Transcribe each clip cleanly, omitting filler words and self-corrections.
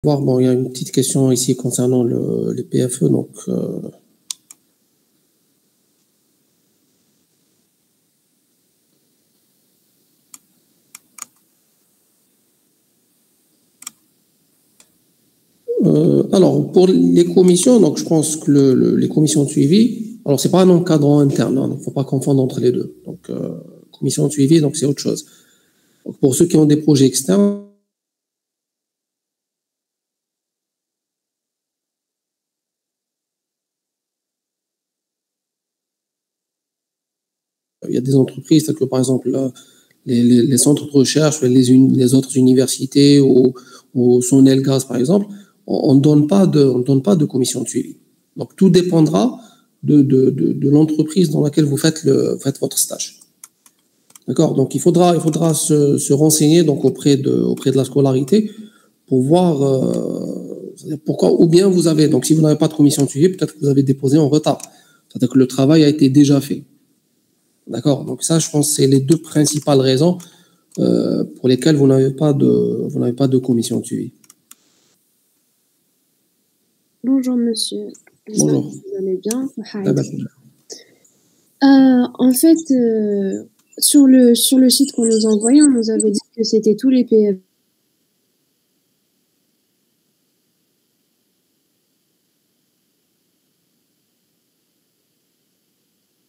voir, bon, il y a une petite question ici concernant les PFE, donc alors pour les commissions, donc je pense que les commissions de suivi, alors c'est pas un encadrant interne, il ne faut pas confondre entre les deux. Donc commission de suivi, donc c'est autre chose. Donc, pour ceux qui ont des projets externes, il y a des entreprises, telles que par exemple les centres de recherche, les autres universités ou Sonelgaz par exemple, on ne donne pas de commission de suivi. Donc tout dépendra de l'entreprise dans laquelle vous faites votre stage. D'accord. Donc il faudra se renseigner donc auprès de la scolarité pour voir pourquoi, ou bien vous avez, donc si vous n'avez pas de commission de suivi, peut-être que vous avez déposé en retard. C'est-à-dire que le travail a été déjà fait. D'accord. Donc ça, je pense que c'est les deux principales raisons pour lesquelles vous n'avez pas de commission de suivi. Bonjour monsieur. Bonjour. Vous allez bien? En fait, sur le site qu'on nous a envoyé, on nous avait dit que c'était tous les PF.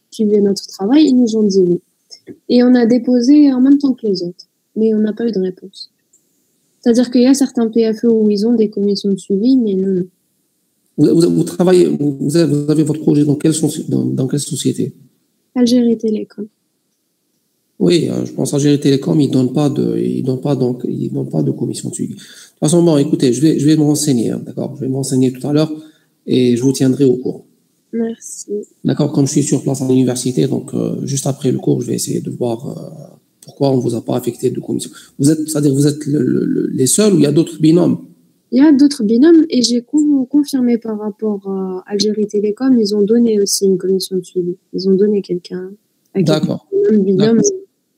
Qui suivaient notre travail, ils nous ont dit oui. Et on a déposé en même temps que les autres, mais on n'a pas eu de réponse. C'est-à-dire qu'il y a certains PFE où ils ont des commissions de suivi, mais non. Vous travaillez, vous avez votre projet dans quelle société? Algérie Télécom. Oui, je pense Algérie Télécom, ils donnent pas de commission de suivi. De toute façon, bon, écoutez, je vais me renseigner, hein, d'accord? Je vais me renseigner tout à l'heure et je vous tiendrai au courant. Merci. D'accord, comme je suis sur place à l'université, donc juste après le cours, je vais essayer de voir pourquoi on ne vous a pas affecté de commission. C'est-à-dire vous êtes les seuls ou il y a d'autres binômes? Il y a d'autres binômes et j'ai confirmé par rapport à Algérie Télécom, ils ont donné aussi une commission de suivi. Ils ont donné quelqu'un. D'accord. Un binôme,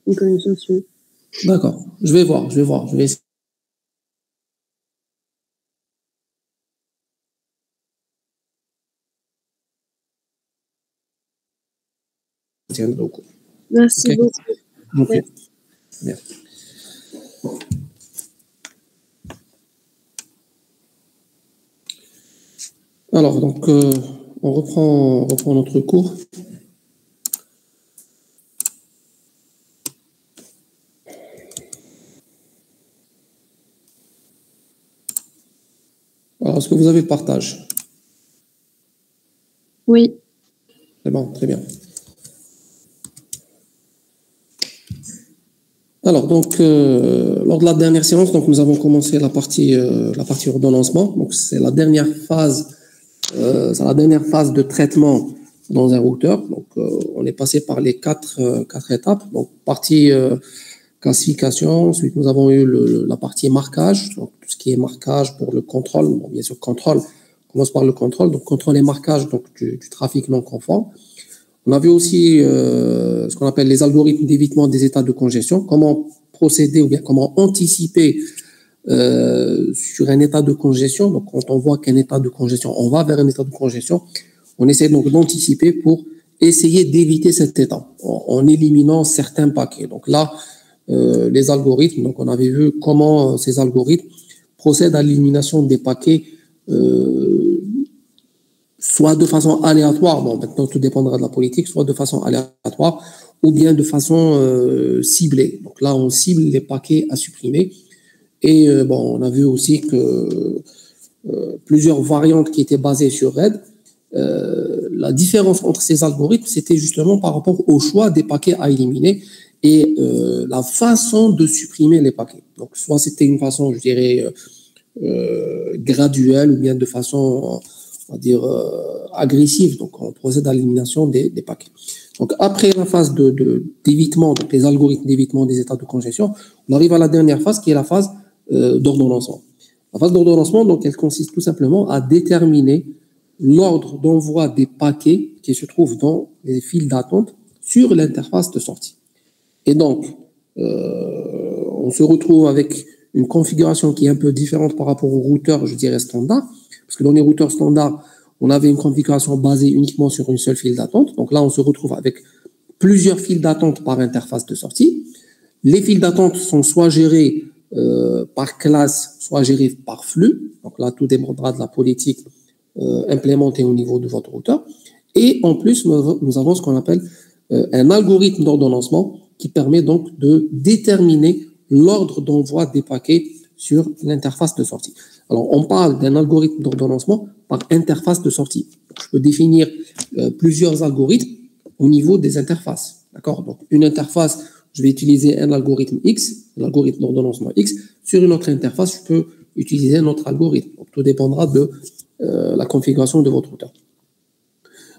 une commission de suivi. D'accord. Je vais voir. Je vais essayer. Je tiendrai au courant. Merci beaucoup. Okay. Bien. Alors, donc, on reprend notre cours. Alors, est-ce que vous avez le partage? Oui. C'est bon, très bien. Alors, donc, lors de la dernière séance, donc, nous avons commencé la partie ordonnancement. Donc, c'est la dernière phase de traitement dans un routeur. Donc, on est passé par les quatre étapes. Donc, partie classification. Ensuite, nous avons eu la partie marquage. Donc, tout ce qui est marquage pour le contrôle. Bon, bien sûr, contrôle. On commence par le contrôle. Donc, contrôle et marquage donc, du trafic non conforme. On a vu aussi ce qu'on appelle les algorithmes d'évitement des états de congestion. Comment procéder ou bien comment anticiper sur un état de congestion. Donc, quand on voit qu'un état de congestion, on va vers un état de congestion, on essaie donc d'anticiper pour essayer d'éviter cet état en éliminant certains paquets. Donc là, les algorithmes, donc on avait vu comment ces algorithmes procèdent à l'élimination des paquets soit de façon aléatoire, bon maintenant tout dépendra de la politique, soit de façon aléatoire ou bien de façon ciblée. Donc là, on cible les paquets à supprimer. Et bon, on a vu aussi que plusieurs variantes qui étaient basées sur RAID. La différence entre ces algorithmes, c'était justement par rapport au choix des paquets à éliminer et la façon de supprimer les paquets. Donc, soit c'était une façon, je dirais, graduelle ou bien de façon, on va dire, agressive. Donc, on procède à l'élimination des paquets. Donc, après la phase d'évitement, donc les algorithmes d'évitement des états de congestion, on arrive à la dernière phase qui est la phase d'ordonnancement. La phase d'ordonnancement, donc, elle consiste tout simplement à déterminer l'ordre d'envoi des paquets qui se trouvent dans les files d'attente sur l'interface de sortie. Et donc, on se retrouve avec une configuration qui est un peu différente par rapport aux routeurs, je dirais, standards. Parce que dans les routeurs standards, on avait une configuration basée uniquement sur une seule file d'attente. Donc là, on se retrouve avec plusieurs files d'attente par interface de sortie. Les files d'attente sont soit gérées par classe, soit gérées par flux. Donc là, tout dépendra de la politique implémentée au niveau de votre routeur. Et en plus, nous avons ce qu'on appelle un algorithme d'ordonnancement qui permet donc de déterminer l'ordre d'envoi des paquets sur l'interface de sortie. Alors, on parle d'un algorithme d'ordonnancement par interface de sortie. Je peux définir plusieurs algorithmes au niveau des interfaces. D'accord? Donc, une interface, je vais utiliser un algorithme X, l'algorithme d'ordonnancement X. Sur une autre interface, je peux utiliser un autre algorithme. Donc, tout dépendra de la configuration de votre routeur.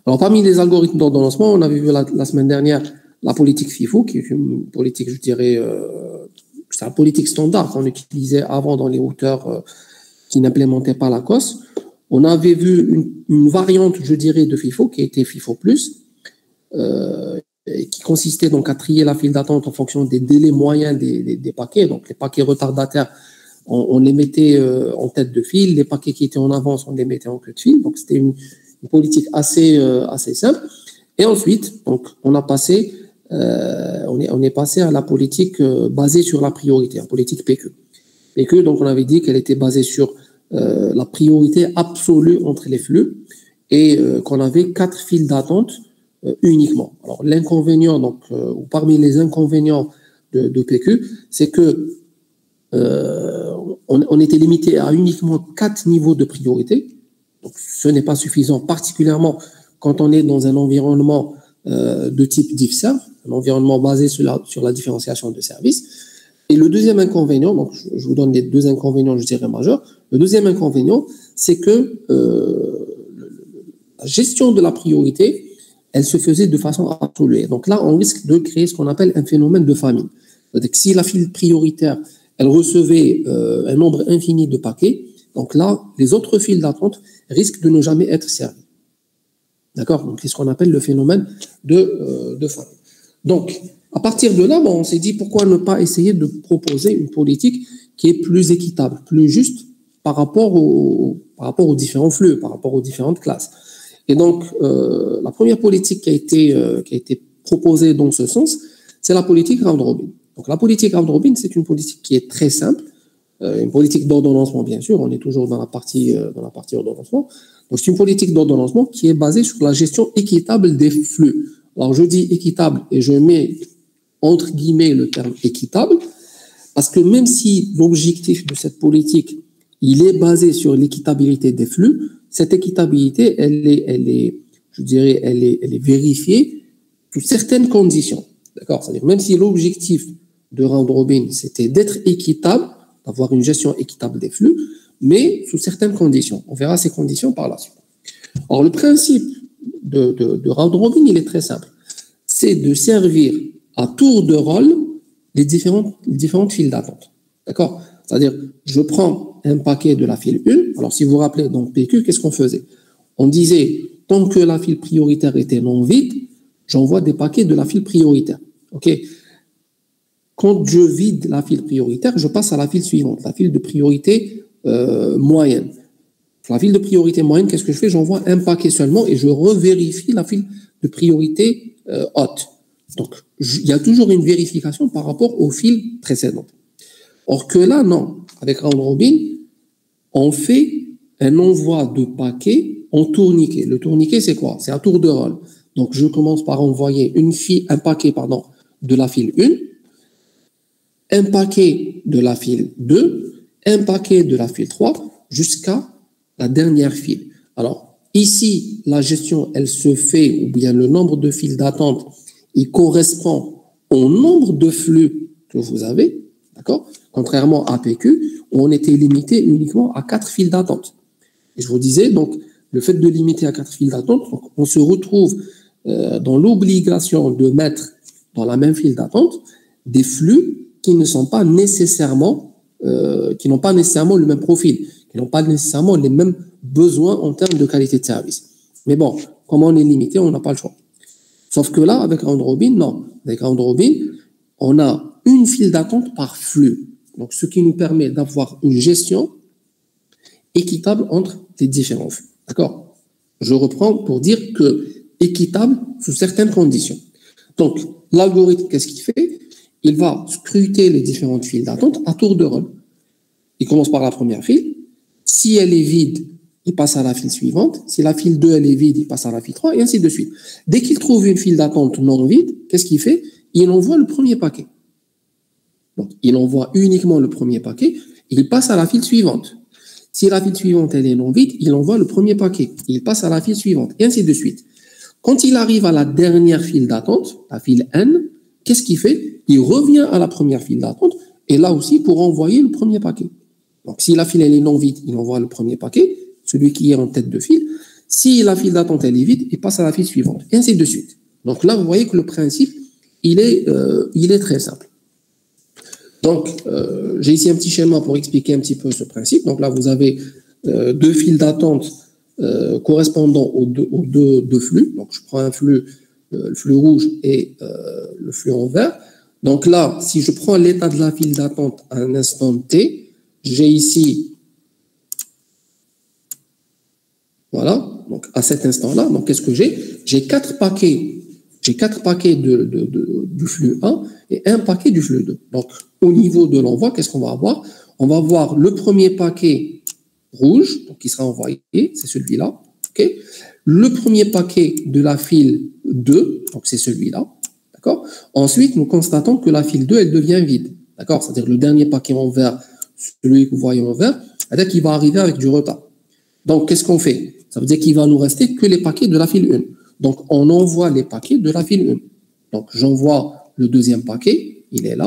Alors, parmi les algorithmes d'ordonnancement, on avait vu la semaine dernière la politique FIFO, qui est une politique, je dirais, c'est la politique standard qu'on utilisait avant dans les routeurs qui n'implémentaient pas la COS. On avait vu une variante, je dirais, de FIFO, qui était FIFO+, qui consistait donc à trier la file d'attente en fonction des délais moyens des paquets. Donc, les paquets retardataires, on les mettait en tête de file. Les paquets qui étaient en avance, on les mettait en queue de file. Donc, c'était une politique assez simple. Et ensuite, donc, on est passé à la politique basée sur la priorité, la politique PQ. PQ, donc, on avait dit qu'elle était basée sur la priorité absolue entre les flux et qu'on avait 4 files d'attente uniquement. Alors, l'inconvénient, donc, ou parmi les inconvénients de PQ, c'est que on était limité à uniquement 4 niveaux de priorité. Donc, ce n'est pas suffisant, particulièrement quand on est dans un environnement de type diffserv, un environnement basé sur la différenciation de services. Et le deuxième inconvénient, donc je vous donne les deux inconvénients, je dirais majeurs. Le deuxième inconvénient, c'est que la gestion de la priorité, elle se faisait de façon absolue. Donc là, on risque de créer ce qu'on appelle un phénomène de famine. C'est-à-dire que si la file prioritaire, elle recevait un nombre infini de paquets, donc là, les autres files d'attente risquent de ne jamais être servies. D'accord? Donc c'est ce qu'on appelle le phénomène de famine. Donc, à partir de là, on s'est dit pourquoi ne pas essayer de proposer une politique qui est plus équitable, plus juste par rapport aux différents flux, par rapport aux différentes classes. Et donc, la première politique qui a été proposée dans ce sens, c'est la politique round-robin. Donc, la politique round-robin, c'est une politique qui est très simple, une politique d'ordonnancement, bien sûr. On est toujours dans la partie ordonnancement. Donc, c'est une politique d'ordonnancement qui est basée sur la gestion équitable des flux. Alors, je dis équitable et je mets entre guillemets le terme équitable, parce que même si l'objectif de cette politique, il est basé sur l'équitabilité des flux, cette équitabilité, elle est vérifiée sous certaines conditions. D'accord? C'est-à-dire, même si l'objectif de round robin, c'était d'être équitable, d'avoir une gestion équitable des flux, mais sous certaines conditions. On verra ces conditions par la suite. Or, le principe de round robin, il est très simple. C'est de servir à tour de rôle les différentes files d'attente. D'accord? C'est-à-dire, je prends un paquet de la file 1. Alors, si vous vous rappelez, dans PQ, qu'est-ce qu'on faisait? On disait, tant que la file prioritaire était non vide, j'envoie des paquets de la file prioritaire. OK? Quand je vide la file prioritaire, je passe à la file suivante, la file de priorité moyenne. La file de priorité moyenne, qu'est-ce que je fais? J'envoie un paquet seulement et je revérifie la file de priorité haute. Donc, il y a toujours une vérification par rapport aux files précédentes. Or que là, non. Avec round robin, on fait un envoi de paquets en tourniquet. Le tourniquet, c'est quoi? C'est à tour de rôle. Donc, je commence par envoyer un paquet de la file 1, un paquet de la file 2, un paquet de la file 3, jusqu'à la dernière file. Alors, ici, la gestion, elle se fait, ou bien le nombre de files d'attente, il correspond au nombre de flux que vous avez, d'accord? Contrairement à PQ, où on était limité uniquement à 4 files d'attente. Et je vous disais, donc, le fait de limiter à 4 files d'attente, on se retrouve dans l'obligation de mettre dans la même file d'attente des flux qui ne sont pas nécessairement, qui n'ont pas nécessairement le même profil, qui n'ont pas nécessairement les mêmes besoins en termes de qualité de service. Mais bon, comme on est limité, on n'a pas le choix. Sauf que là, avec round robin, non. Avec round robin, on a une file d'attente par flux. Donc, ce qui nous permet d'avoir une gestion équitable entre les différents flux. D'accord? Je reprends pour dire que équitable sous certaines conditions. Donc, l'algorithme, qu'est-ce qu'il fait? Il va scruter les différentes files d'attente à tour de rôle. Il commence par la première file. Si elle est vide, il passe à la file suivante. Si la file 2, elle est vide, il passe à la file 3, et ainsi de suite. Dès qu'il trouve une file d'attente non vide, qu'est-ce qu'il fait? Il envoie le premier paquet. Donc, il envoie uniquement le premier paquet, il passe à la file suivante. Si la file suivante, elle est non vide, il envoie le premier paquet, il passe à la file suivante, et ainsi de suite. Quand il arrive à la dernière file d'attente, la file N, qu'est-ce qu'il fait? Il revient à la première file d'attente, et là aussi pour envoyer le premier paquet. Donc, si la file elle est non vide, il envoie le premier paquet, celui qui est en tête de file. Si la file d'attente elle est vide, il passe à la file suivante, et ainsi de suite. Donc là, vous voyez que le principe, il est très simple. Donc, j'ai ici un petit schéma pour expliquer un petit peu ce principe. Donc là, vous avez deux files d'attente correspondant aux deux flux. Donc, je prends un flux, le flux rouge et le flux en vert. Donc là, si je prends l'état de la file d'attente à un instant T, j'ai ici, voilà, donc à cet instant-là, donc qu'est-ce que j'ai? J'ai quatre paquets du flux 1 et un paquet du flux 2. Donc, au niveau de l'envoi, qu'est-ce qu'on va avoir? On va avoir le premier paquet rouge, donc qui sera envoyé, c'est celui-là. Okay. Le premier paquet de la file 2, donc c'est celui-là. D'accord. Ensuite, nous constatons que la file 2, elle devient vide. D'accord. C'est-à-dire le dernier paquet en vert, celui que vous voyez en vert, c'est-à-dire qu'il va arriver avec du retard. Donc, qu'est-ce qu'on fait? Ça veut dire qu'il va nous rester que les paquets de la file 1. Donc, on envoie les paquets de la file 1. Donc, j'envoie le deuxième paquet, il est là,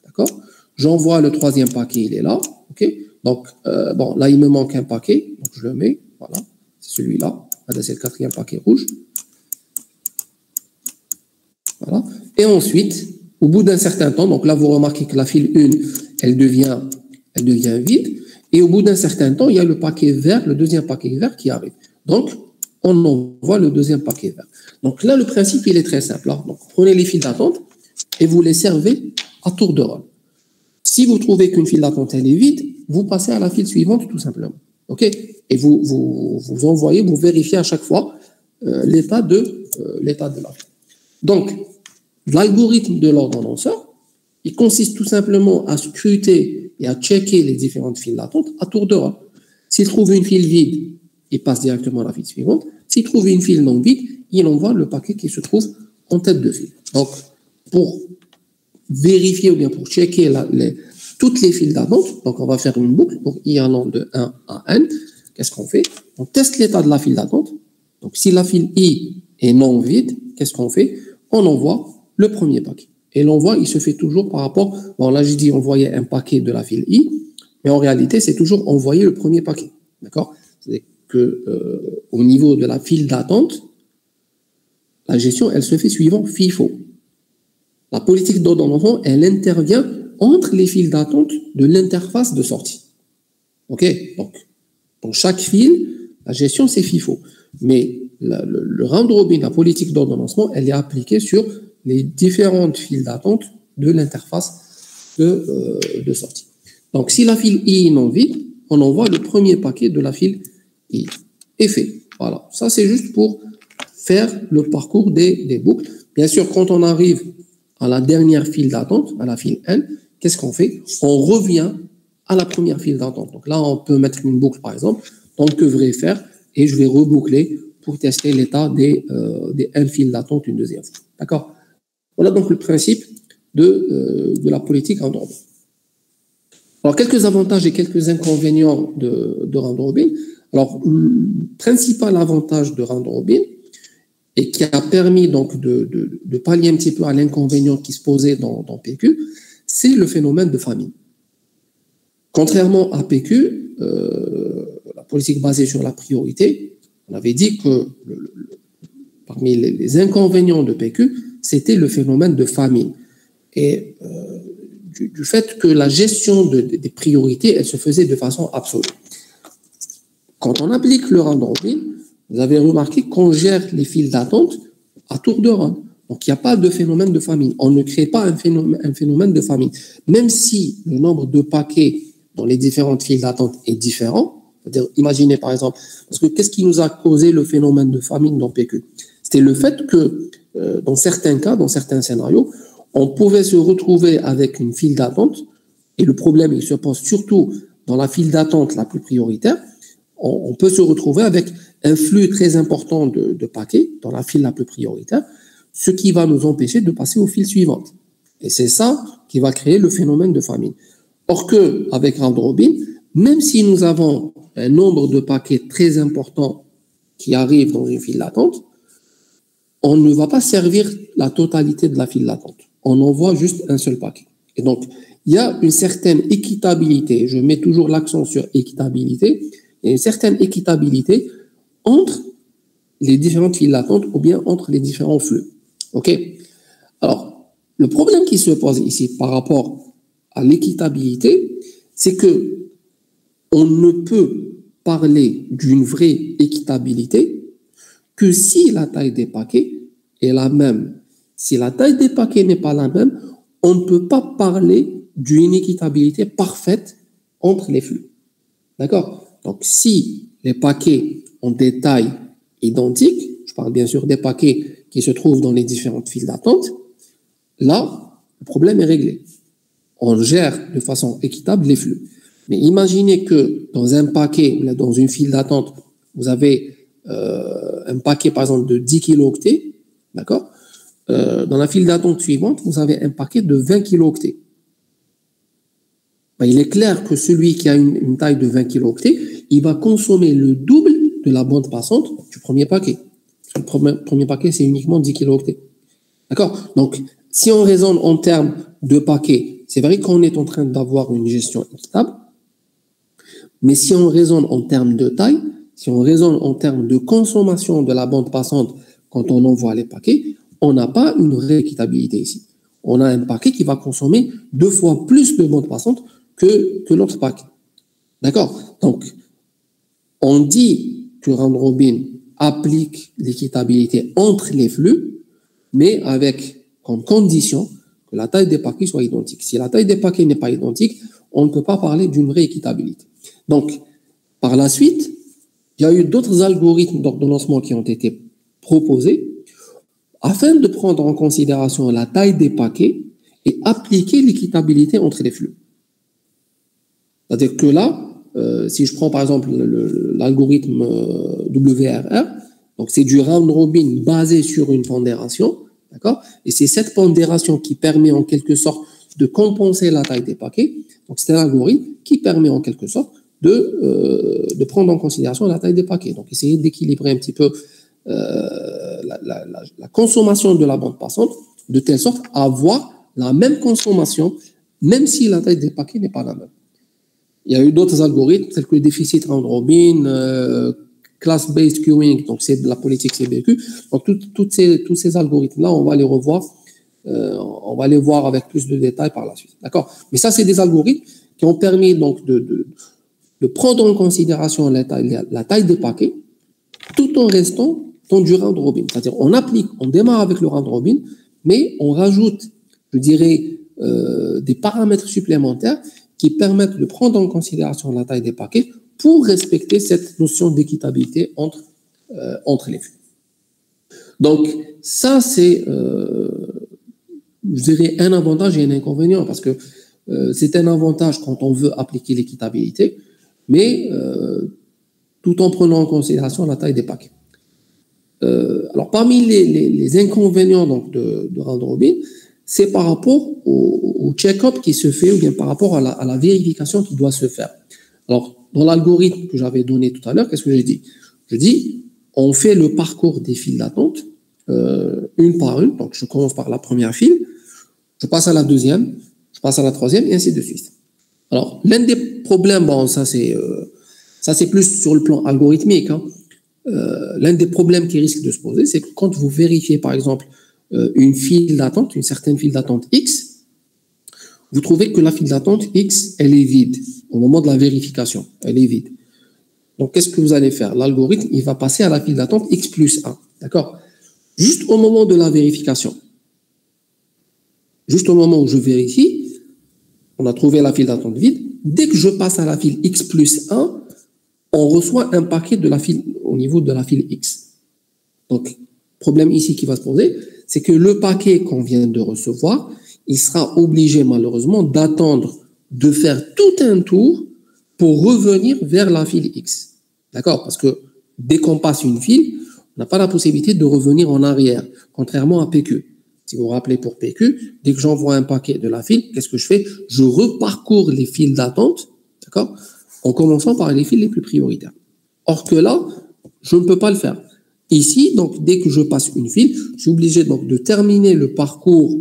d'accord? J'envoie le troisième paquet, il est là, ok? Donc, bon, là, il me manque un paquet, donc je le mets, voilà, c'est celui-là, c'est le quatrième paquet rouge. Voilà. Et ensuite, au bout d'un certain temps, donc là, vous remarquez que la file 1, elle devient vide, et au bout d'un certain temps, il y a le paquet vert, le deuxième paquet vert qui arrive. Donc, on envoie le deuxième paquet vert. Donc là, le principe, il est très simple. Donc, prenez les files d'attente et vous les servez à tour de rôle. Si vous trouvez qu'une file d'attente, elle est vide, vous passez à la file suivante, tout simplement. OK? Et vous envoyez, vous vérifiez à chaque fois l'état de la file. Donc, l'algorithme de l'ordonnanceur, il consiste tout simplement à scruter et à checker les différentes files d'attente à tour de rôle. S'il trouve une file vide, il passe directement à la file suivante. S'il trouve une file non vide, il envoie le paquet qui se trouve en tête de file. Donc, pour vérifier ou bien pour checker toutes les files d'attente, donc on va faire une boucle, donc i allant de 1 à n. Qu'est-ce qu'on fait? On teste l'état de la file d'attente. Donc, si la file i est non vide, qu'est-ce qu'on fait? On envoie le premier paquet. Et l'envoi, il se fait toujours par rapport, bon là j'ai dit envoyer un paquet de la file i, mais en réalité, c'est toujours envoyer le premier paquet. D'accord? C'est que au niveau de la file d'attente, la gestion, elle se fait suivant FIFO. La politique d'ordonnancement, elle intervient entre les files d'attente de l'interface de sortie. OK? Donc, dans chaque file, la gestion, c'est FIFO. Mais le round robin, la politique d'ordonnancement, elle est appliquée sur les différentes files d'attente de l'interface de sortie. Donc, si la file I est non vide, on envoie le premier paquet de la file I. Et fait. Voilà. Ça, c'est juste pour faire le parcours des boucles. Bien sûr, quand on arrive à la dernière file d'attente, à la file N, qu'est-ce qu'on fait? On revient à la première file d'attente. Donc là, on peut mettre une boucle, par exemple. Donc, que je vais faire? Et je vais reboucler pour tester l'état des N files d'attente une deuxième fois. D'accord? Voilà donc le principe de la politique round robin. Alors, quelques avantages et quelques inconvénients de round robin. Alors, le principal avantage de round robin, et qui a permis donc de pallier un petit peu à l'inconvénient qui se posait dans PQ, c'est le phénomène de famine. Contrairement à PQ, la politique basée sur la priorité, on avait dit que parmi les inconvénients de PQ, c'était le phénomène de famine. Et du fait que la gestion des priorités, elle se faisait de façon absolue. Quand on applique le round robin, vous avez remarqué qu'on gère les files d'attente à tour de rôle. Donc, il n'y a pas de phénomène de famine. On ne crée pas un phénomène de famine. Même si le nombre de paquets dans les différentes files d'attente est différent, c'est-à-dire, imaginez par exemple, parce que qu'est-ce qui nous a causé le phénomène de famine dans PQ? C'était le fait que, dans certains cas, dans certains scénarios, on pouvait se retrouver avec une file d'attente, et le problème, il se pose surtout dans la file d'attente la plus prioritaire. On peut se retrouver avec un flux très important de paquets dans la file la plus prioritaire, ce qui va nous empêcher de passer aux files suivantes. Et c'est ça qui va créer le phénomène de famine. Or que, avec round robin, même si nous avons un nombre de paquets très important qui arrivent dans une file d'attente, on ne va pas servir la totalité de la file d'attente. On envoie juste un seul paquet. Et donc, il y a une certaine équitabilité, je mets toujours l'accent sur équitabilité, il y a une certaine équitabilité entre les différentes files d'attente ou bien entre les différents flux. OK? Alors, le problème qui se pose ici par rapport à l'équitabilité, c'est que on ne peut parler d'une vraie équitabilité que si la taille des paquets est la même. Si la taille des paquets n'est pas la même, on ne peut pas parler d'une équitabilité parfaite entre les flux. D'accord? Donc, si les paquets ont des tailles identiques, je parle bien sûr des paquets qui se trouvent dans les différentes files d'attente, là, le problème est réglé. On gère de façon équitable les flux. Mais imaginez que dans un paquet, dans une file d'attente, vous avez un paquet, par exemple, de 10 kilooctets, d'accord? Dans la file d'attente suivante, vous avez un paquet de 20 kilooctets. Ben, il est clair que celui qui a une taille de 20 kilooctets, il va consommer le double de la bande passante du premier paquet. Le premier paquet, c'est uniquement 10 kilooctets. D'accord? Donc, si on raisonne en termes de paquets, c'est vrai qu'on est en train d'avoir une gestion équitable, mais si on raisonne en termes de taille, si on raisonne en termes de consommation de la bande passante quand on envoie les paquets, on n'a pas une rééquitabilité ici. On a un paquet qui va consommer 2 fois plus de bande passante que l'autre paquet. D'accord? Donc, on dit que round robin applique l'équitabilité entre les flux, mais avec comme condition que la taille des paquets soit identique. Si la taille des paquets n'est pas identique, on ne peut pas parler d'une rééquitabilité. Donc, par la suite, il y a eu d'autres algorithmes d'ordonnancement qui ont été proposés afin de prendre en considération la taille des paquets et appliquer l'équitabilité entre les flux. C'est-à-dire que là, si je prends par exemple l'algorithme WRR, donc c'est du round robin basé sur une pondération, d'accord? Et c'est cette pondération qui permet en quelque sorte de compenser la taille des paquets. Donc c'est un algorithme qui permet en quelque sorte de prendre en considération la taille des paquets. Donc essayer d'équilibrer un petit peu la consommation de la bande passante de telle sorte à avoir la même consommation même si la taille des paquets n'est pas la même. Il y a eu d'autres algorithmes tels que le déficit round robin, class-based queuing, donc c'est de la politique CBQ. Donc tous ces algorithmes-là, on va les revoir, on va les voir avec plus de détails par la suite. D'accord? Mais ça, c'est des algorithmes qui ont permis donc de prendre en considération la taille des paquets tout en restant dans du round robin. C'est-à-dire on démarre avec le round robin, mais on rajoute, je dirais, des paramètres supplémentaires qui permettent de prendre en considération la taille des paquets pour respecter cette notion d'équitabilité entre les flux. Donc, ça, c'est, je dirais, un avantage et un inconvénient, parce que c'est un avantage quand on veut appliquer l'équitabilité, mais tout en prenant en considération la taille des paquets. Alors, parmi les inconvénients donc, de round robin, c'est par rapport au check-up qui se fait ou bien par rapport à la vérification qui doit se faire. Alors, dans l'algorithme que j'avais donné tout à l'heure, qu'est-ce que j'ai dit? Je dis, on fait le parcours des files d'attente, une par une. Donc, je commence par la première file, je passe à la deuxième, je passe à la troisième, et ainsi de suite. Alors, l'un des problèmes, bon, ça c'est plus sur le plan algorithmique, hein. L'un des problèmes qui risque de se poser, c'est que quand vous vérifiez, par exemple, une file d'attente, une certaine file d'attente X, vous trouvez que la file d'attente X, elle est vide. Au moment de la vérification, elle est vide. Donc, qu'est-ce que vous allez faire? L'algorithme, il va passer à la file d'attente X plus 1. D'accord? juste au moment de la vérification. Juste au moment où je vérifie, on a trouvé la file d'attente vide. Dès que je passe à la file X plus 1, on reçoit un paquet de la file, au niveau de la file X. Donc, problème ici qui va se poser, c'est que le paquet qu'on vient de recevoir, il sera obligé malheureusement d'attendre de faire tout un tour pour revenir vers la file X. D'accord? Parce que dès qu'on passe une file, on n'a pas la possibilité de revenir en arrière, contrairement à PQ. Si vous vous rappelez pour PQ, dès que j'envoie un paquet de la file, qu'est-ce que je fais? Je reparcours les files d'attente, d'accord? En commençant par les files les plus prioritaires. Or que là, je ne peux pas le faire. Ici, donc, dès que je passe une file, je suis obligé donc de terminer le parcours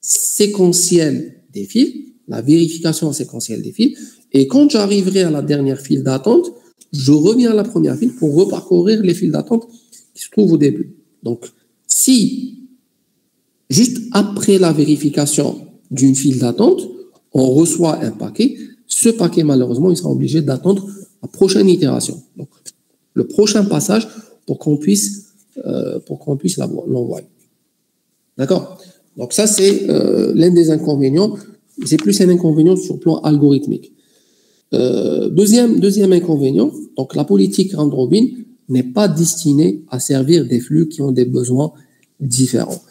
séquentiel des files, la vérification séquentielle des files, et quand j'arriverai à la dernière file d'attente, je reviens à la première file pour reparcourir les files d'attente qui se trouvent au début. Donc, si, juste après la vérification d'une file d'attente, on reçoit un paquet, ce paquet, malheureusement, il sera obligé d'attendre la prochaine itération. Donc, le prochain passage pour qu'on puisse l'envoyer. D'accord? Donc, ça, c'est l'un des inconvénients. C'est plus un inconvénient sur le plan algorithmique. Deuxième inconvénient, donc la politique round robin n'est pas destinée à servir des flux qui ont des besoins différents.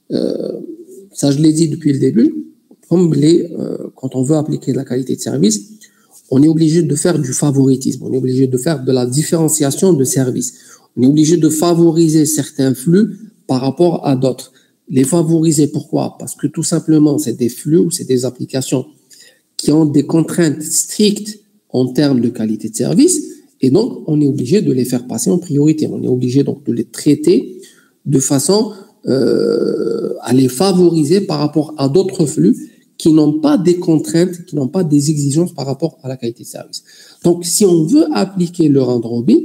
Ça, je l'ai dit depuis le début, comme quand on veut appliquer la qualité de service, on est obligé de faire du favoritisme, on est obligé de faire de la différenciation de services, on est obligé de favoriser certains flux par rapport à d'autres. Les favoriser, pourquoi? Parce que tout simplement, c'est des flux ou c'est des applications qui ont des contraintes strictes en termes de qualité de service, et donc on est obligé de les faire passer en priorité. On est obligé donc de les traiter de façon à les favoriser par rapport à d'autres flux qui n'ont pas des contraintes, qui n'ont pas des exigences par rapport à la qualité de service. Donc, si on veut appliquer le round robin,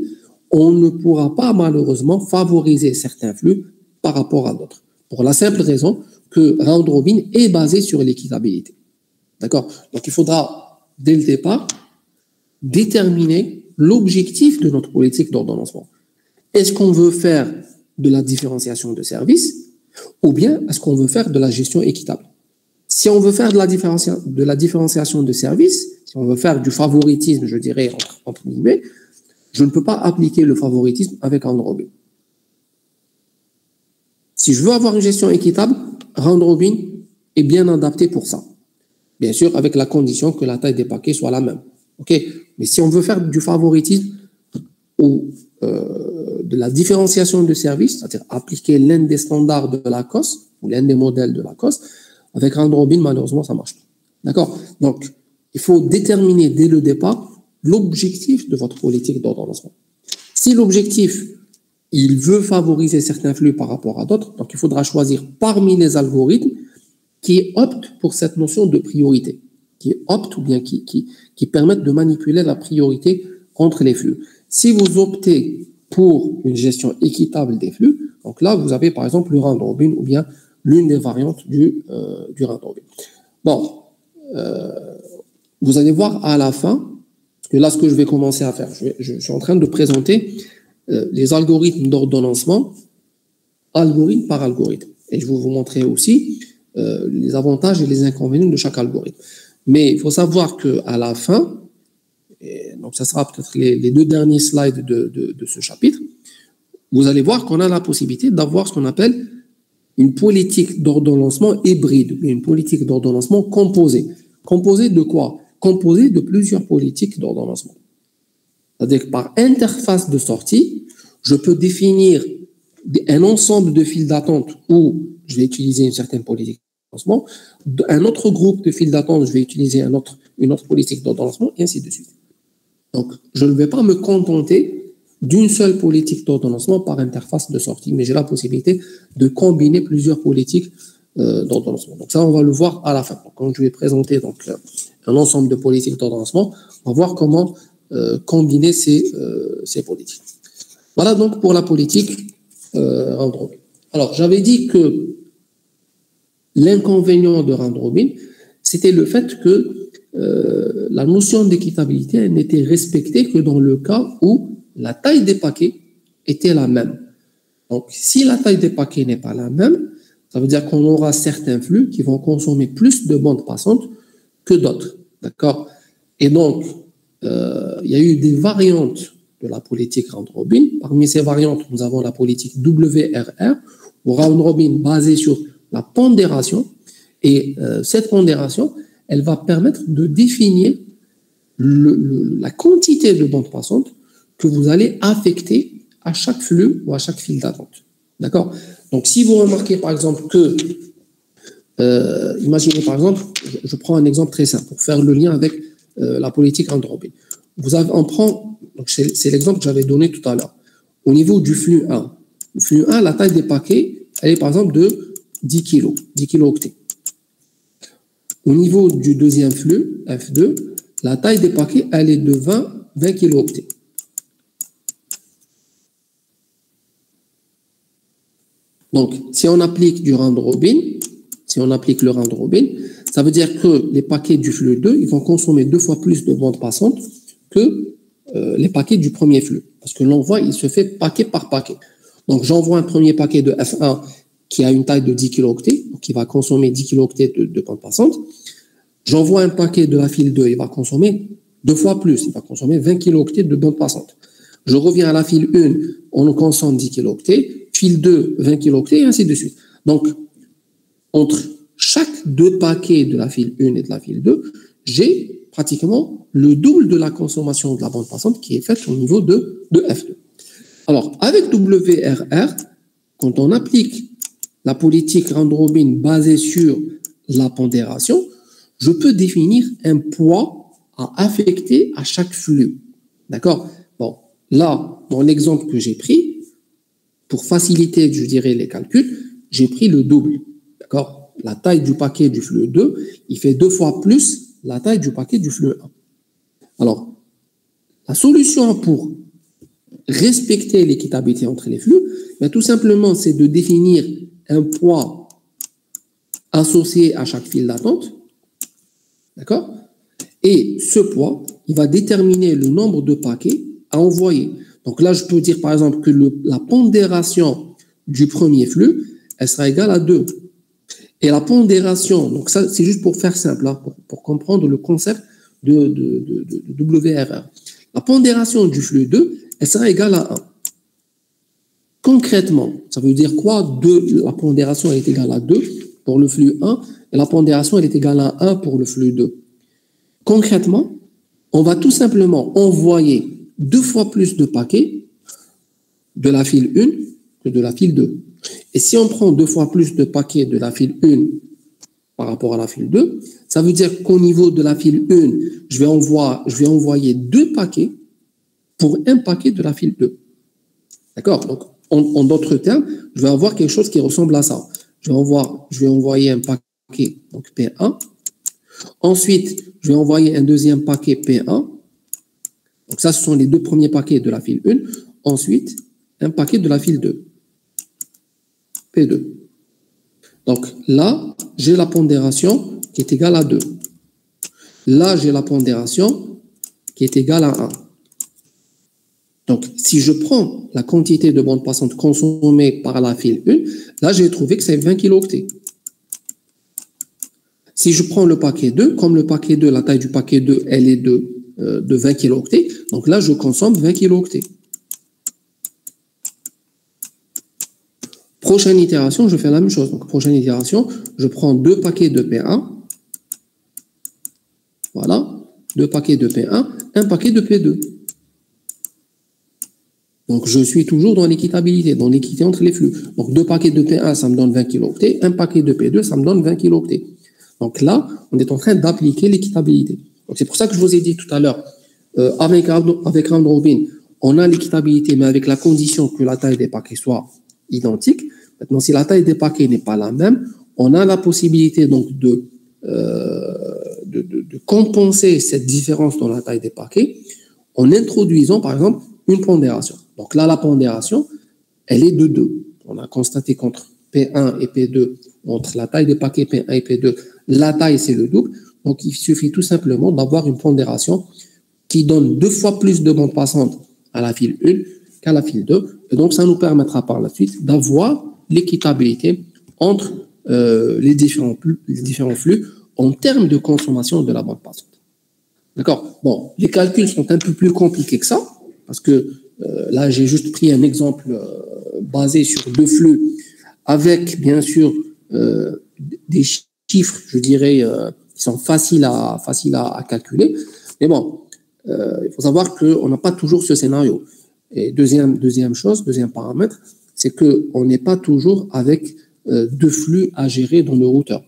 on ne pourra pas malheureusement favoriser certains flux par rapport à d'autres. Pour la simple raison que round robin est basé sur l'équitabilité. D'accord? Donc, il faudra, dès le départ, déterminer l'objectif de notre politique d'ordonnancement. Est-ce qu'on veut faire de la différenciation de services ou bien est-ce qu'on veut faire de la gestion équitable? Si on veut faire de la différenciation de services, si on veut faire du favoritisme, je dirais, entre guillemets, je ne peux pas appliquer le favoritisme avec round robin. Si je veux avoir une gestion équitable, round robin est bien adapté pour ça. Bien sûr, avec la condition que la taille des paquets soit la même. Okay? Mais si on veut faire du favoritisme ou de la différenciation de services, c'est-à-dire appliquer l'un des standards de la COS ou l'un des modèles de la COS, avec round robin, malheureusement, ça ne marche pas. D'accord? Donc, il faut déterminer dès le départ l'objectif de votre politique d'ordonnancement. Si l'objectif, il veut favoriser certains flux par rapport à d'autres, donc il faudra choisir parmi les algorithmes qui optent pour cette notion de priorité, qui optent ou bien qui permettent de manipuler la priorité entre les flux. Si vous optez pour une gestion équitable des flux, donc là, vous avez par exemple le round robin ou bien l'une des variantes du round robin. Bon, vous allez voir à la fin, parce que là, ce que je vais commencer à faire, je suis en train de présenter les algorithmes d'ordonnancement, algorithme par algorithme. Et je vais vous montrer aussi les avantages et les inconvénients de chaque algorithme. Mais il faut savoir qu'à la fin, donc ça sera peut-être les deux derniers slides de ce chapitre, vous allez voir qu'on a la possibilité d'avoir ce qu'on appelle une politique d'ordonnancement hybride, une politique d'ordonnancement composée. Composée de quoi? Composée de plusieurs politiques d'ordonnancement. C'est-à-dire que par interface de sortie, je peux définir un ensemble de files d'attente où je vais utiliser une certaine politique d'ordonnancement, un autre groupe de files d'attente, je vais utiliser une autre politique d'ordonnancement, et ainsi de suite. Donc, je ne vais pas me contenter d'une seule politique d'ordonnancement par interface de sortie, mais j'ai la possibilité de combiner plusieurs politiques d'ordonnancement. Donc ça, on va le voir à la fin. Donc, quand je vais présenter donc, un ensemble de politiques d'ordonnancement, on va voir comment combiner ces politiques. Voilà donc pour la politique round robin. Alors, j'avais dit que l'inconvénient de round robin, c'était le fait que la notion d'équitabilité n'était respectée que dans le cas où la taille des paquets était la même. Donc, si la taille des paquets n'est pas la même, ça veut dire qu'on aura certains flux qui vont consommer plus de bandes passantes que d'autres. D'accord? Et donc, il y a eu des variantes de la politique round-robin. Parmi ces variantes, nous avons la politique WRR, ou round-robin basée sur la pondération. Et cette pondération, elle va permettre de définir la quantité de bandes passantes que vous allez affecter à chaque flux ou à chaque file d'attente. D'accord? Donc, si vous remarquez, par exemple, que, imaginez, par exemple, je prends un exemple très simple pour faire le lien avec la politique round-robin. On prend, c'est l'exemple que j'avais donné tout à l'heure. Au niveau du flux 1, le flux 1, la taille des paquets, elle est par exemple de 10 kg, 10 kilo-octets. Au niveau du deuxième flux, F2, la taille des paquets, elle est de 20 kilo-octets. Donc, si on applique du round-robin, si on applique le round-robin, ça veut dire que les paquets du flux 2, ils vont consommer 2 fois plus de bandes passantes que les paquets du premier flux. Parce que l'envoi, il se fait paquet par paquet. Donc, j'envoie un premier paquet de F1 qui a une taille de 10 kilo-octets, donc qui va consommer 10 kilo-octets de bandes passantes. J'envoie un paquet de la file 2, il va consommer 2 fois plus, il va consommer 20 kilo-octets de bandes passantes. Je reviens à la file 1, on consomme 10 kilo-octets, file 2, 20 kilo-octets, et ainsi de suite. Donc, entre chaque 2 paquets de la file 1 et de la file 2, j'ai pratiquement le double de la consommation de la bande passante qui est faite au niveau de F2. Alors, avec WRR, quand on applique la politique round-robin basée sur la pondération, je peux définir un poids à affecter à chaque flux. D'accord? Bon, là, dans l'exemple que j'ai pris, pour faciliter, je dirais, les calculs, j'ai pris le double. D'accord? La taille du paquet du flux 2, il fait 2 fois plus la taille du paquet du flux 1. Alors, la solution pour respecter l'équitabilité entre les flux, ben, tout simplement, c'est de définir un poids associé à chaque file d'attente. D'accord? Et ce poids, il va déterminer le nombre de paquets à envoyer. Donc là, je peux dire par exemple que la pondération du premier flux, elle sera égale à 2. Et la pondération, donc ça, c'est juste pour faire simple, hein, pour comprendre le concept de WRR. La pondération du flux 2, elle sera égale à 1. Concrètement, ça veut dire quoi? La pondération est égale à 2 pour le flux 1 et la pondération elle est égale à 1 pour le flux 2. Concrètement, on va tout simplement envoyer 2 fois plus de paquets de la file 1 que de la file 2. Et si on prend 2 fois plus de paquets de la file 1 par rapport à la file 2, ça veut dire qu'au niveau de la file 1, je vais envoyer 2 paquets pour un paquet de la file 2. D'accord? Donc, en d'autres termes, je vais avoir quelque chose qui ressemble à ça. Je vais envoyer un paquet, donc P1. Ensuite, je vais envoyer un deuxième paquet P1. Donc ça, ce sont les 2 premiers paquets de la file 1. Ensuite, un paquet de la file 2. P2. Donc là, j'ai la pondération qui est égale à 2. Là, j'ai la pondération qui est égale à 1. Donc, si je prends la quantité de bandes passantes consommées par la file 1, là, j'ai trouvé que c'est 20 kilo-octets. Si je prends le paquet 2, comme le paquet 2, la taille du paquet 2, elle est de 20 kilo-octets, donc là, je consomme 20 kilo-octets. Prochaine itération, je fais la même chose. Donc, prochaine itération, je prends 2 paquets de P1. Voilà, 2 paquets de P1, un paquet de P2. Donc, je suis toujours dans l'équitabilité, dans l'équité entre les flux. Donc, 2 paquets de P1, ça me donne 20 kilo-octets. Un paquet de P2, ça me donne 20 kilo-octets. Donc là, on est en train d'appliquer l'équitabilité. Donc, c'est pour ça que je vous ai dit tout à l'heure, avec round-robin, on a l'équitabilité, mais avec la condition que la taille des paquets soit identique. Maintenant, si la taille des paquets n'est pas la même, on a la possibilité donc de compenser cette différence dans la taille des paquets en introduisant, par exemple, une pondération. Donc là, la pondération, elle est de 2. On a constaté qu'entre P1 et P2, entre la taille des paquets P1 et P2, la taille, c'est le double. Donc, il suffit tout simplement d'avoir une pondération qui donne 2 fois plus de bandes passantes à la file 1 qu'à la file 2. Et donc, ça nous permettra par la suite d'avoir l'équitabilité entre les différents flux en termes de consommation de la bande passante. D'accord? Bon, les calculs sont un peu plus compliqués que ça, parce que là, j'ai juste pris un exemple basé sur deux flux avec, bien sûr, des chiffres, je dirais, qui sont faciles à calculer. Mais bon, il faut savoir qu'on n'a pas toujours ce scénario. Et deuxième paramètre, c'est qu'on n'est pas toujours avec deux flux à gérer dans le routeur.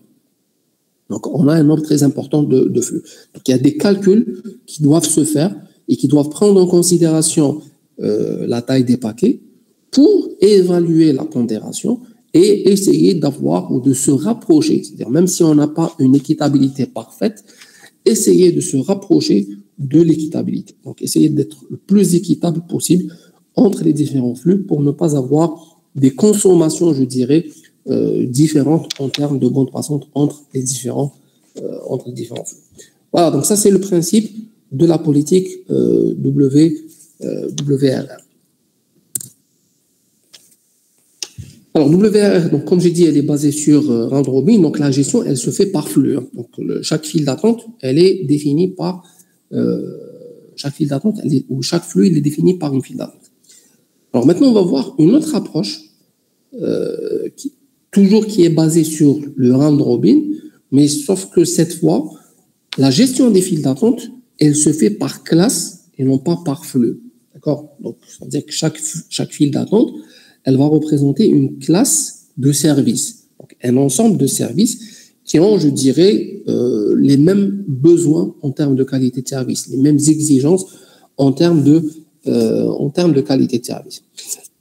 Donc, on a un nombre très important de flux. Donc, il y a des calculs qui doivent se faire et qui doivent prendre en considération la taille des paquets pour évaluer la pondération et essayer d'avoir ou de se rapprocher. C'est-à-dire, même si on n'a pas une équitabilité parfaite, essayer de se rapprocher de l'équitabilité. Donc, essayer d'être le plus équitable possible entre les différents flux pour ne pas avoir des consommations, je dirais, différentes en termes de bande passante entre les différents flux. Voilà, donc ça c'est le principe de la politique WRR. Alors WRR, donc comme j'ai dit, elle est basée sur round robin, donc la gestion elle se fait par flux. Hein. Donc chaque file d'attente, elle est définie par chaque flux il est défini par une file d'attente. Alors maintenant on va voir une autre approche qui est basée sur le round robin, mais sauf que cette fois, la gestion des files d'attente, elle se fait par classe et non pas par flux. D'accord? Donc, ça veut dire que chaque file d'attente, elle va représenter une classe de service. Donc, un ensemble de services qui ont, je dirais, les mêmes besoins en termes de qualité de service, les mêmes exigences en termes de qualité de service.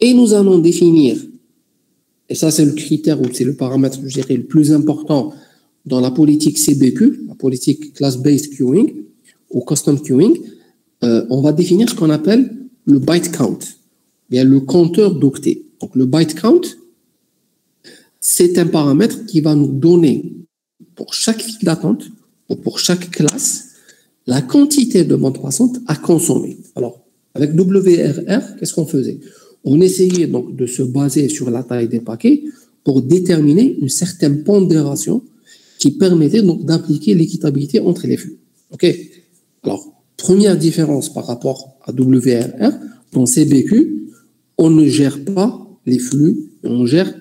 Et nous allons définir, et ça c'est le critère ou c'est le paramètre, je dirais, le plus important dans la politique CBQ, la politique Class-Based Queuing ou Custom Queuing, on va définir ce qu'on appelle le byte count, bien le compteur d'octets. Donc le byte count, c'est un paramètre qui va nous donner pour chaque file d'attente ou pour chaque classe la quantité de bande passante à consommer. Alors avec WRR, qu'est-ce qu'on faisait? On essayait donc de se baser sur la taille des paquets pour déterminer une certaine pondération qui permettait donc d'appliquer l'équitabilité entre les flux. OK? Alors, première différence par rapport à WRR, dans CBQ, on ne gère pas les flux, on gère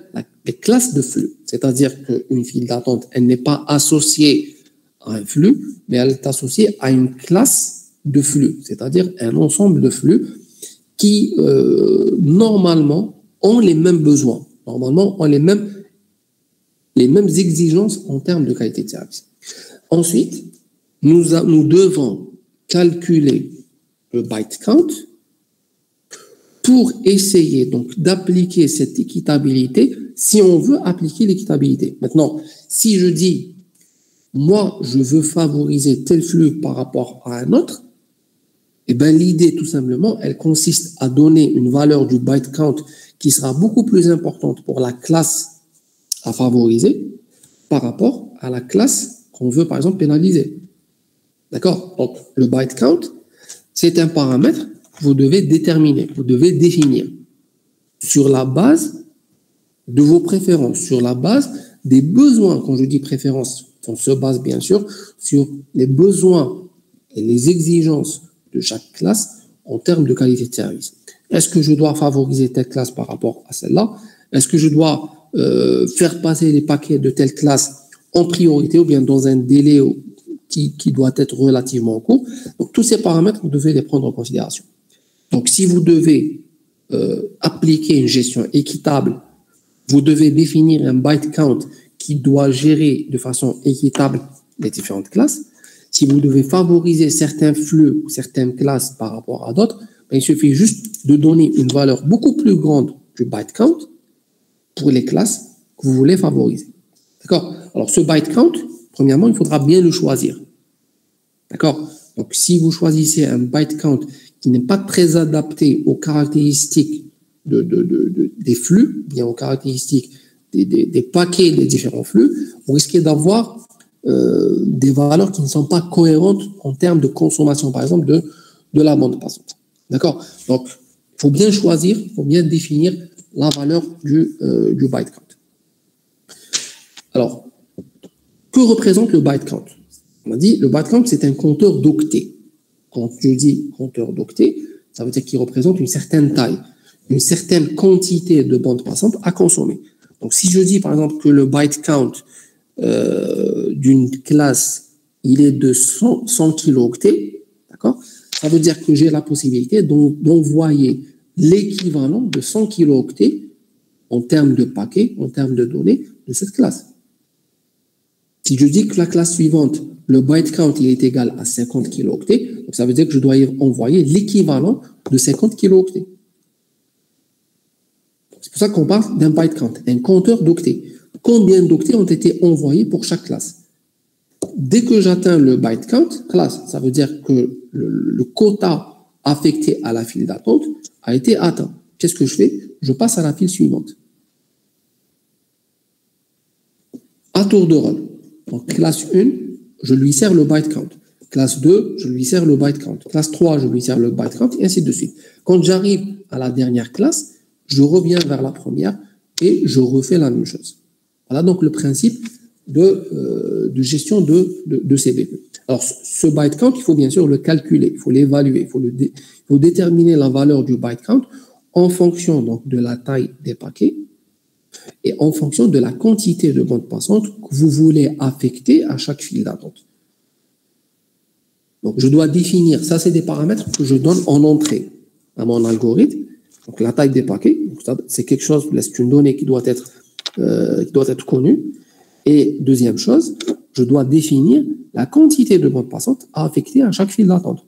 les classes de flux. C'est-à-dire qu'une file d'attente, elle n'est pas associée à un flux, mais elle est associée à une classe de flux, c'est-à-dire un ensemble de flux qui, normalement, ont les mêmes besoins, normalement, ont les mêmes exigences en termes de qualité de service. Ensuite, nous devons calculer le byte count pour essayer donc d'appliquer cette équitabilité si on veut appliquer l'équitabilité. Maintenant, si je dis, moi, je veux favoriser tel flux par rapport à un autre, eh bien, l'idée, tout simplement, elle consiste à donner une valeur du byte count qui sera beaucoup plus importante pour la classe à favoriser par rapport à la classe qu'on veut, par exemple, pénaliser. D'accord? Donc, le byte count, c'est un paramètre que vous devez déterminer, vous devez définir sur la base de vos préférences, sur la base des besoins. Quand je dis préférences, on se base bien sûr sur les besoins et les exigences de chaque classe en termes de qualité de service. Est-ce que je dois favoriser telle classe par rapport à celle-là? Est-ce que je dois faire passer les paquets de telle classe en priorité ou bien dans un délai qui doit être relativement court? Donc, tous ces paramètres, vous devez les prendre en considération. Donc, si vous devez appliquer une gestion équitable, vous devez définir un byte count qui doit gérer de façon équitable les différentes classes. Si vous devez favoriser certains flux ou certaines classes par rapport à d'autres, il suffit juste de donner une valeur beaucoup plus grande du byte count pour les classes que vous voulez favoriser. D'accord? Alors, ce byte count, premièrement, il faudra bien le choisir. D'accord? Donc, si vous choisissez un byte count qui n'est pas très adapté aux caractéristiques des flux, bien aux caractéristiques des paquets des différents flux, vous risquez d'avoir des valeurs qui ne sont pas cohérentes en termes de consommation, par exemple, de la bande passante. D'accord? Donc, Il faut bien choisir, il faut bien définir la valeur du byte count. Alors, que représente le byte count? On a dit le byte count, c'est un compteur d'octets. Quand je dis compteur d'octets, ça veut dire qu'il représente une certaine taille, une certaine quantité de bande passante à consommer. Donc, si je dis par exemple que le byte count d'une classe, il est de 100 kilooctets, d'accord? Ça veut dire que j'ai la possibilité d'envoyer l'équivalent de 100 kilooctets en termes de paquets, en termes de données de cette classe. Si je dis que la classe suivante, le byte count, il est égal à 50 kilooctets, donc ça veut dire que je dois envoyer l'équivalent de 50 kilooctets. C'est pour ça qu'on parle d'un byte count, un compteur d'octets. Combien d'octets ont été envoyés pour chaque classe? Dès que j'atteins le byte count, classe, ça veut dire que le quota affecté à la file d'attente a été atteint. Qu'est-ce que je fais? Je passe à la file suivante. À tour de rôle. Donc, classe 1, je lui sers le byte count. Classe 2, je lui sers le byte count. Classe 3, je lui sers le byte count, et ainsi de suite. Quand j'arrive à la dernière classe, je reviens vers la première et je refais la même chose. Voilà donc le principe de gestion de CBE. Alors, ce byte count, il faut bien sûr le calculer, il faut l'évaluer, il faut déterminer la valeur du byte count en fonction donc, de la taille des paquets et en fonction de la quantité de bandes passantes que vous voulez affecter à chaque file d'attente. Donc, je dois définir, ça c'est des paramètres que je donne en entrée à mon algorithme. Donc, la taille des paquets, c'est quelque chose, c'est une donnée qui doit être connue. Et deuxième chose, je dois définir la quantité de bandes passantes à affecter à chaque file d'attente.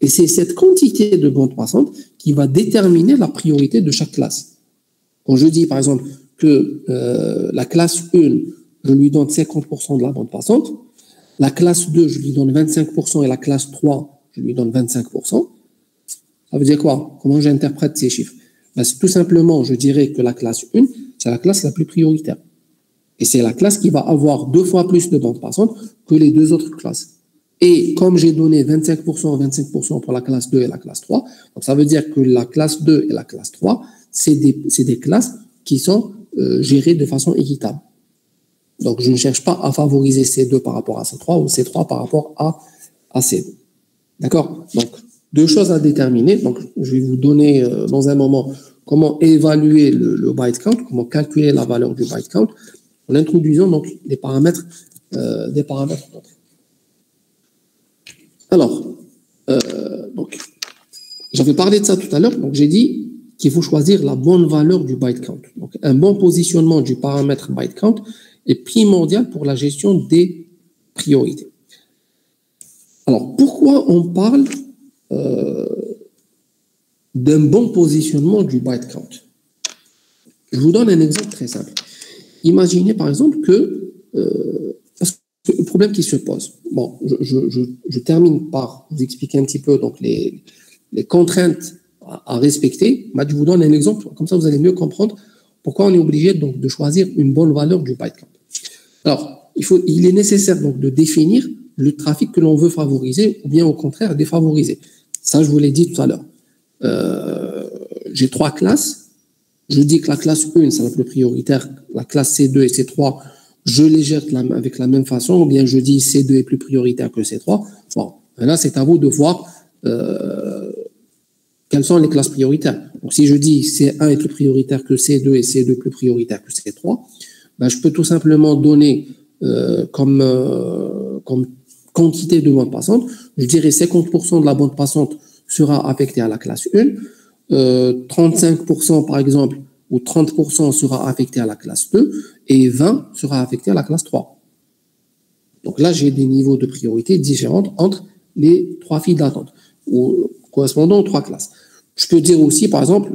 Et c'est cette quantité de bandes passantes qui va déterminer la priorité de chaque classe. Quand je dis, par exemple, que la classe 1, je lui donne 50% de la bande passante, la classe 2, je lui donne 25% et la classe 3, je lui donne 25%. Ça veut dire quoi? Comment j'interprète ces chiffres? Ben, tout simplement, je dirais que la classe 1, c'est la classe la plus prioritaire. Et c'est la classe qui va avoir 2 fois plus de bandes passantes que les deux autres classes. Et comme j'ai donné 25% pour la classe 2 et la classe 3, donc ça veut dire que la classe 2 et la classe 3, c'est des classes qui sont gérées de façon équitable. Donc, je ne cherche pas à favoriser C2 par rapport à C3 ou C3 par rapport à C2. D'accord? Donc, deux choses à déterminer. Donc, je vais vous donner dans un moment comment évaluer le byte count, comment calculer la valeur du byte count en introduisant donc des paramètres. Alors, donc, j'avais parlé de ça tout à l'heure. Donc, j'ai dit qu'il faut choisir la bonne valeur du byte count. Donc, un bon positionnement du paramètre byte count est primordial pour la gestion des priorités. Alors, pourquoi on parle d'un bon positionnement du byte count? Je vous donne un exemple très simple. Imaginez par exemple que, parce que le problème qui se pose, bon, je termine par vous expliquer un petit peu donc les contraintes à respecter. Mais je vous donne un exemple, comme ça vous allez mieux comprendre pourquoi on est obligé donc de choisir une bonne valeur du byte count. Alors, il est nécessaire donc de définir le trafic que l'on veut favoriser ou bien au contraire défavoriser. Ça, je vous l'ai dit tout à l'heure. J'ai 3 classes. Je dis que la classe 1, c'est la plus prioritaire. La classe C2 et C3, je les gère avec la même façon. Ou bien je dis C2 est plus prioritaire que C3. Bon, là, c'est à vous de voir quelles sont les classes prioritaires. Donc, si je dis C1 est plus prioritaire que C2 et C2 plus prioritaire que C3, ben, je peux tout simplement donner comme quantité de bande passante. Je dirais 50% de la bande passante sera affectée à la classe 1. 35% par exemple ou 30% sera affecté à la classe 2 et 20 sera affecté à la classe 3. Donc là, j'ai des niveaux de priorité différents entre les 3 files d'attente ou correspondant aux 3 classes. Je peux dire aussi, par exemple,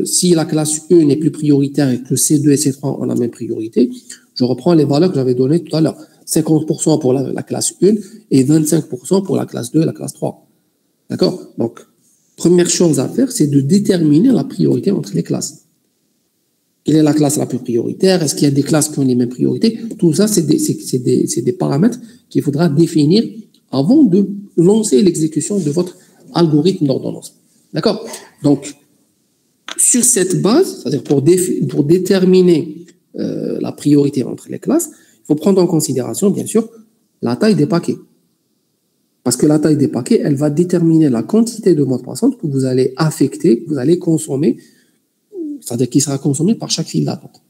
si la classe 1 est plus prioritaire et que C2 et C3 ont la même priorité, je reprends les valeurs que j'avais données tout à l'heure. 50% pour la classe 1 et 25% pour la classe 2 et la classe 3. D'accord? Donc, première chose à faire, c'est de déterminer la priorité entre les classes. Quelle est la classe la plus prioritaire? Est-ce qu'il y a des classes qui ont les mêmes priorités? Tout ça, c'est des paramètres qu'il faudra définir avant de lancer l'exécution de votre algorithme d'ordonnance. D'accord? Donc, Sur cette base, c'est-à-dire pour déterminer la priorité entre les classes, il faut prendre en considération, bien sûr, la taille des paquets. Parce que la taille des paquets, elle va déterminer la quantité de bande passante que vous allez affecter, que vous allez consommer, c'est-à-dire qui sera consommé par chaque file d'attente.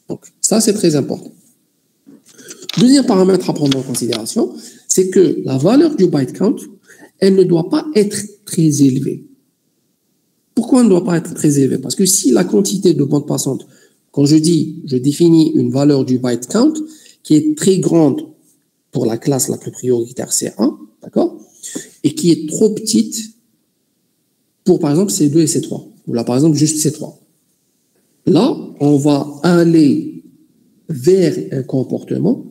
Donc, ça, c'est très important. Deuxième paramètre à prendre en considération, c'est que la valeur du byte count, elle ne doit pas être très élevée. Pourquoi elle ne doit pas être très élevée? Parce que si la quantité de bande passante, quand je définis une valeur du byte count qui est très grande pour la classe la plus prioritaire C1, d'accord, et qui est trop petite pour, par exemple, C2 et C3, ou là, par exemple, juste C3. Là, on va aller vers un comportement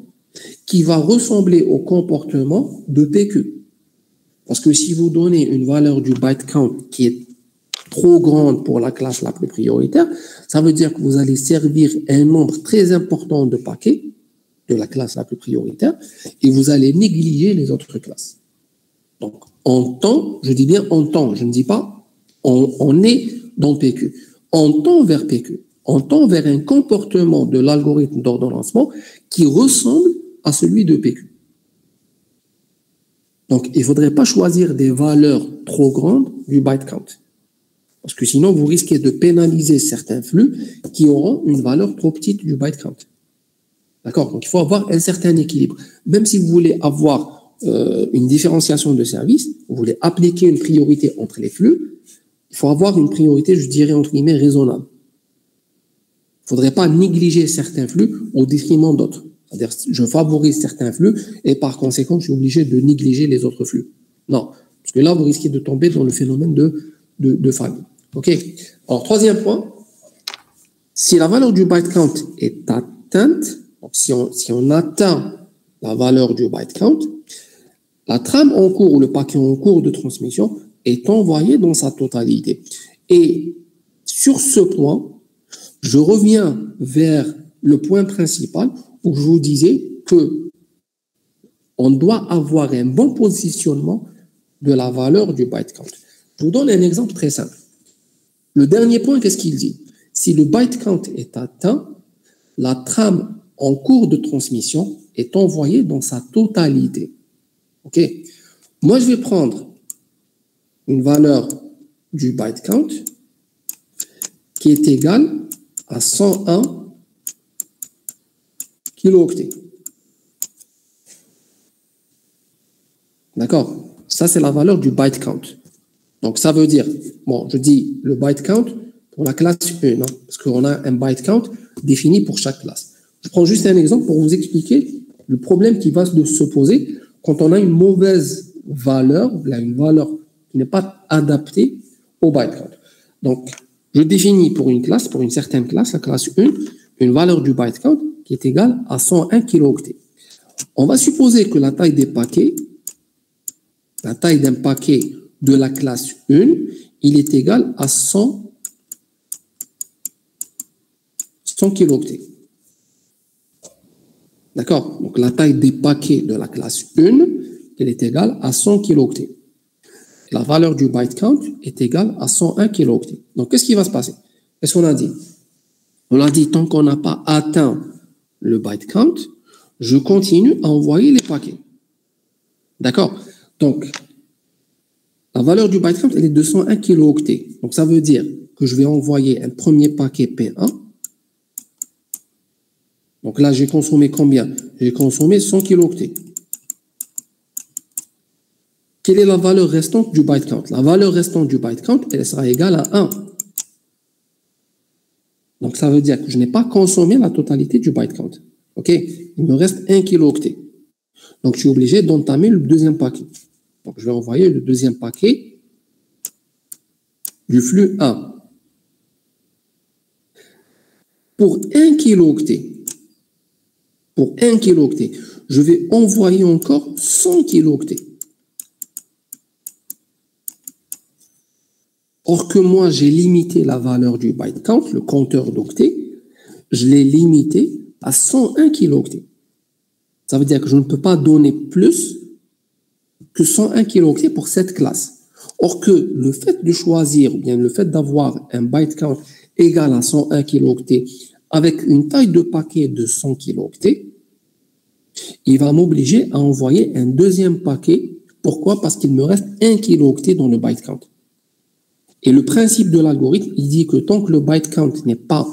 qui va ressembler au comportement de PQ. Parce que si vous donnez une valeur du byte count qui est trop grande pour la classe la plus prioritaire, ça veut dire que vous allez servir un nombre très important de paquets de la classe la plus prioritaire et vous allez négliger les autres classes. Donc, on tend, je dis bien on tend, je ne dis pas on est dans PQ. On tend vers PQ. On tend vers un comportement de l'algorithme d'ordonnancement qui ressemble à celui de PQ. Donc, il ne faudrait pas choisir des valeurs trop grandes du byte count. Parce que sinon, vous risquez de pénaliser certains flux qui auront une valeur trop petite du byte count. D'accord? Donc, il faut avoir un certain équilibre. Même si vous voulez avoir une différenciation de service, vous voulez appliquer une priorité entre les flux, il faut avoir une priorité, je dirais, entre guillemets, raisonnable. Il ne faudrait pas négliger certains flux au détriment d'autres. C'est-à-dire, je favorise certains flux et par conséquent, je suis obligé de négliger les autres flux. Non, parce que là, vous risquez de tomber dans le phénomène de famille. OK? Alors, troisième point, si la valeur du byte count est atteinte, donc si on atteint la valeur du byte count, la trame en cours ou le paquet en cours de transmission est envoyé dans sa totalité. Et sur ce point, je reviens vers le point principal où je vous disais que on doit avoir un bon positionnement de la valeur du byte count. Je vous donne un exemple très simple. Le dernier point, qu'est-ce qu'il dit? Si le byte count est atteint, la trame en cours de transmission est envoyée dans sa totalité. OK? Moi, je vais prendre une valeur du byte count qui est égale à 101 kilooctets. D'accord? Ça, c'est la valeur du byte count. Donc, ça veut dire, bon, je dis le byte count pour la classe 1, hein, parce qu'on a un byte count défini pour chaque classe. Je prends juste un exemple pour vous expliquer le problème qui va se poser quand on a une mauvaise valeur, là, une valeur qui n'est pas adaptée au byte count. Donc, je définis pour une classe, pour une certaine classe, la classe 1, une valeur du byte count qui est égale à 101 kilooctets. On va supposer que la taille des paquets, la taille d'un paquet de la classe 1, il est égal à 100 kilooctets. D'accord? Donc, la taille des paquets de la classe 1, elle est égale à 100 kilooctets. La valeur du byte count est égale à 101 kilooctets. Donc, qu'est-ce qui va se passer? Qu'est-ce qu'on a dit? On a dit, tant qu'on n'a pas atteint le byte count, je continue à envoyer les paquets. D'accord? Donc, la valeur du byte count, elle est de 101 kilooctets. Donc, ça veut dire que je vais envoyer un premier paquet P1. Donc là, j'ai consommé combien? J'ai consommé 100 kilooctets. Quelle est la valeur restante du byte count? La valeur restante du byte count, elle sera égale à 1. Donc, ça veut dire que je n'ai pas consommé la totalité du byte count. OK? Il me reste 1 kilooctet. Donc, je suis obligé d'entamer le deuxième paquet. Donc, je vais envoyer le deuxième paquet du flux 1. Pour 1 kilooctet, je vais envoyer encore 100 kilooctets. Or que moi, j'ai limité la valeur du byte count, le compteur d'octets, je l'ai limité à 101 kilooctets. Ça veut dire que je ne peux pas donner plus que 101 kilooctets pour cette classe. Or que le fait de choisir, ou bien le fait d'avoir un byte count égal à 101 kilooctets avec une taille de paquet de 100 kilooctets, il va m'obliger à envoyer un deuxième paquet. Pourquoi? Parce qu'il me reste 1 kilooctet dans le byte count. Et le principe de l'algorithme, il dit que tant que le byte count n'est pas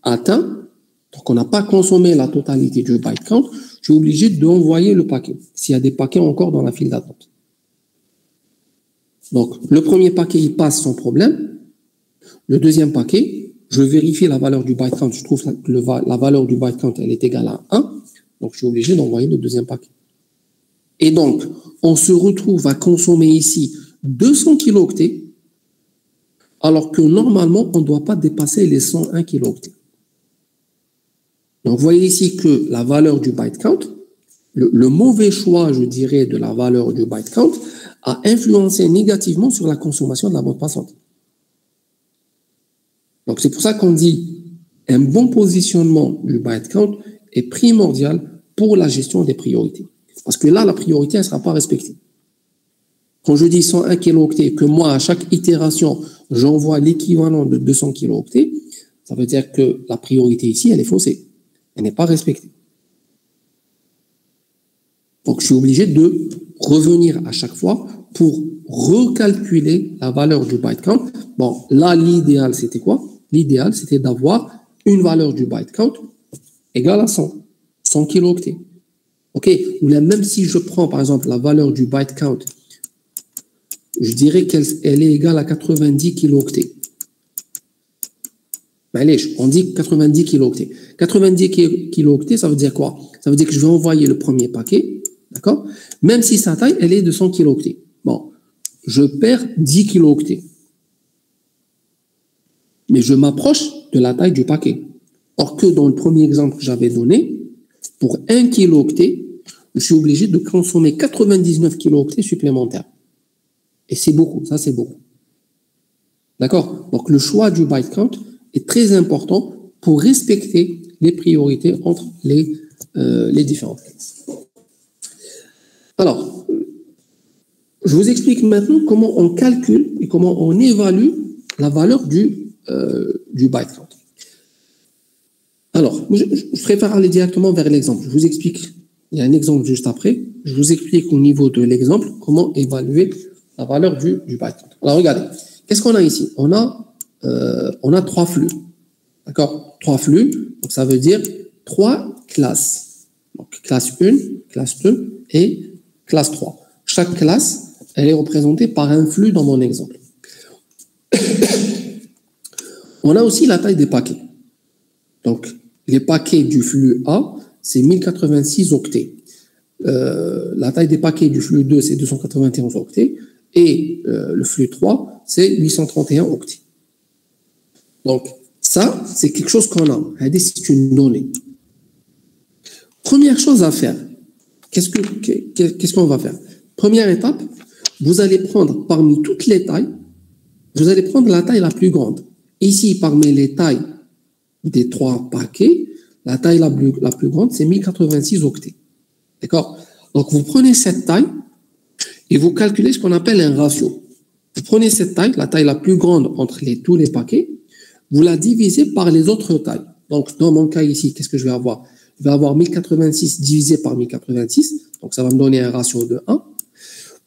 atteint, donc on n'a pas consommé la totalité du byte count, je suis obligé d'envoyer le paquet, s'il y a des paquets encore dans la file d'attente. Donc, le premier paquet, il passe sans problème. Le deuxième paquet, je vérifie la valeur du byte count. Je trouve que la valeur du byte count, elle est égale à 1. Donc, je suis obligé d'envoyer le deuxième paquet. Et donc, on se retrouve à consommer ici 200 kilooctets, alors que normalement, on ne doit pas dépasser les 101 kilooctets. Donc, vous voyez ici que la valeur du byte count, le mauvais choix, je dirais, de la valeur du byte count, a influencé négativement sur la consommation de la bande passante. Donc, c'est pour ça qu'on dit un bon positionnement du byte count est primordial pour la gestion des priorités. Parce que là, la priorité, elle ne sera pas respectée. Quand je dis 101 kilooctets, que moi, à chaque itération, j'envoie l'équivalent de 200 kilooctets, ça veut dire que la priorité ici, elle est faussée. Elle n'est pas respectée. Donc, je suis obligé de revenir à chaque fois pour recalculer la valeur du byte count. Bon, là, l'idéal, c'était quoi? L'idéal, c'était d'avoir une valeur du byte count égale à 100 kilooctets. OK? Ou là, même si je prends, par exemple, la valeur du byte count, je dirais qu'elle est égale à 90 kilooctets. Mais allez, on dit 90 kilooctets. 90 kilooctets, ça veut dire quoi? Ça veut dire que je vais envoyer le premier paquet, d'accord? Même si sa taille, elle est de 100 kilooctets. Bon, je perds 10 kilooctets. Mais je m'approche de la taille du paquet. Or que dans le premier exemple que j'avais donné, pour 1 kilooctet, je suis obligé de consommer 99 kilooctets supplémentaires. Et c'est beaucoup, ça c'est beaucoup. D'accord? Donc le choix du byte count est très important pour respecter les priorités entre les différentes classes. Alors, je vous explique maintenant comment on calcule et comment on évalue la valeur du byte count. Alors, je préfère aller directement vers l'exemple. Je vous explique, il y a un exemple juste après. Je vous explique au niveau de l'exemple comment évaluer la valeur du byte count. Alors, regardez, qu'est-ce qu'on a ici? On a 3 flux. D'accord? 3 flux, donc ça veut dire 3 classes. Donc, classe 1, classe 2 et classe 3. Chaque classe, elle est représentée par un flux dans mon exemple. On a aussi la taille des paquets. Donc, les paquets du flux A, c'est 1086 octets. La taille des paquets du flux 2, c'est 291 octets. Et le flux 3, c'est 831 octets. Donc, ça, c'est quelque chose qu'on a. C'est une donnée. Première chose à faire, qu'est-ce qu'on va faire? Première étape, vous allez prendre parmi toutes les tailles, vous allez prendre la taille la plus grande. Ici, parmi les tailles des 3 paquets, la taille la plus grande, c'est 1086 octets. D'accord? Donc, vous prenez cette taille et vous calculez ce qu'on appelle un ratio. Vous prenez cette taille, la taille la plus grande entre tous les paquets, vous la divisez par les autres tailles. Donc, dans mon cas ici, qu'est-ce que je vais avoir? Je vais avoir 1086 divisé par 1086, donc ça va me donner un ratio de 1.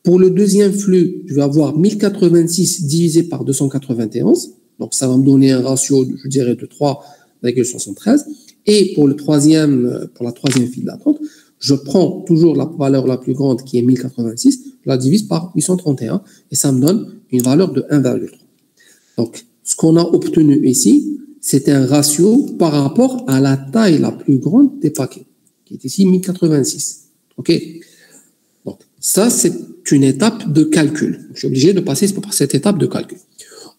Pour le deuxième flux, je vais avoir 1086 divisé par 291, donc ça va me donner un ratio, je dirais, de 3,73. Et pour la troisième file d'attente, je prends toujours la valeur la plus grande qui est 1086, je la divise par 831 et ça me donne une valeur de 1,3. Donc, ce qu'on a obtenu ici, c'est un ratio par rapport à la taille la plus grande des paquets, qui est ici 1086. OK? Donc, ça, c'est une étape de calcul. Je suis obligé de passer par cette étape de calcul.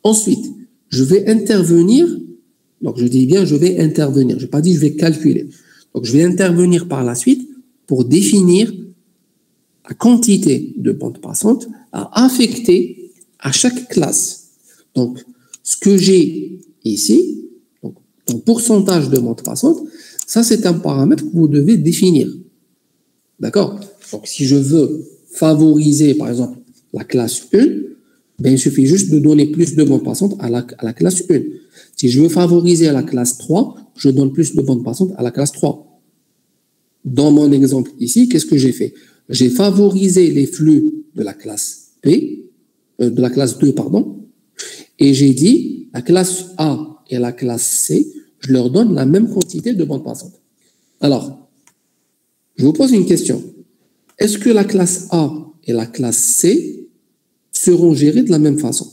Ensuite, je vais intervenir. Donc, je dis bien, je vais intervenir. Je n'ai pas dit je vais calculer. Donc, je vais intervenir par la suite pour définir la quantité de bande passante à affecter à chaque classe. Donc, ce que j'ai ici, donc, ton pourcentage de bande passante, ça, c'est un paramètre que vous devez définir. D'accord? Donc, si je veux favoriser, par exemple, la classe 1, Ben, il suffit juste de donner plus de bandes passantes à la classe 1. Si je veux favoriser la classe 3, je donne plus de bandes passantes à la classe 3. Dans mon exemple ici, qu'est-ce que j'ai fait? J'ai favorisé les flux de la classe de la classe 2, pardon, et j'ai dit la classe A et la classe C, je leur donne la même quantité de bandes passantes. Alors, je vous pose une question. Est-ce que la classe A et la classe C seront gérées de la même façon?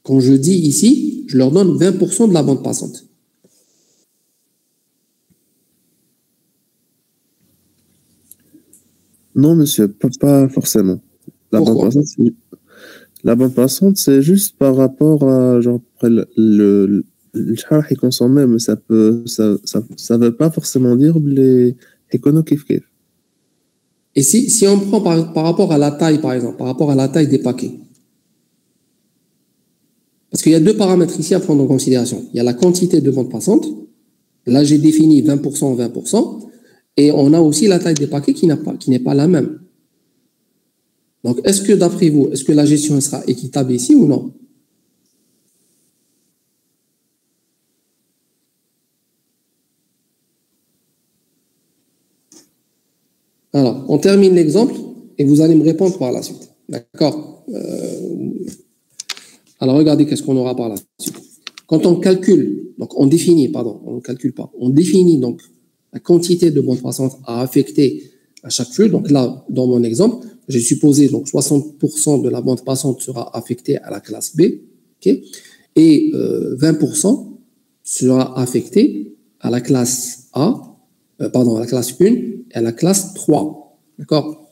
Quand je dis ici, je leur donne 20% de la bande passante. Non, monsieur, pas forcément. Pourquoi? La bande passante, c'est juste par rapport à, genre, après le charh qui consommé, mais ça veut pas forcément dire les écono kif. Et si on prend par rapport à la taille, par exemple, par rapport à la taille des paquets, parce qu'il y a deux paramètres ici à prendre en considération. Il y a la quantité de bande passante. Là, j'ai défini 20%, 20%. Et on a aussi la taille des paquets qui n'est pas la même. Donc, est-ce que d'après vous, est-ce que la gestion sera équitable ici ou non? Alors, on termine l'exemple et vous allez me répondre par la suite. D'accord? Alors, regardez qu'est-ce qu'on aura par la suite. Quand on calcule, donc on définit, pardon, on ne calcule pas, on définit donc la quantité de bande passante à affecter à chaque flux. Donc là, dans mon exemple, j'ai supposé donc 60% de la bande passante sera affectée à la classe B, okay, et 20% sera affecté à la classe A, à la classe 1 et à la classe 3. D'accord?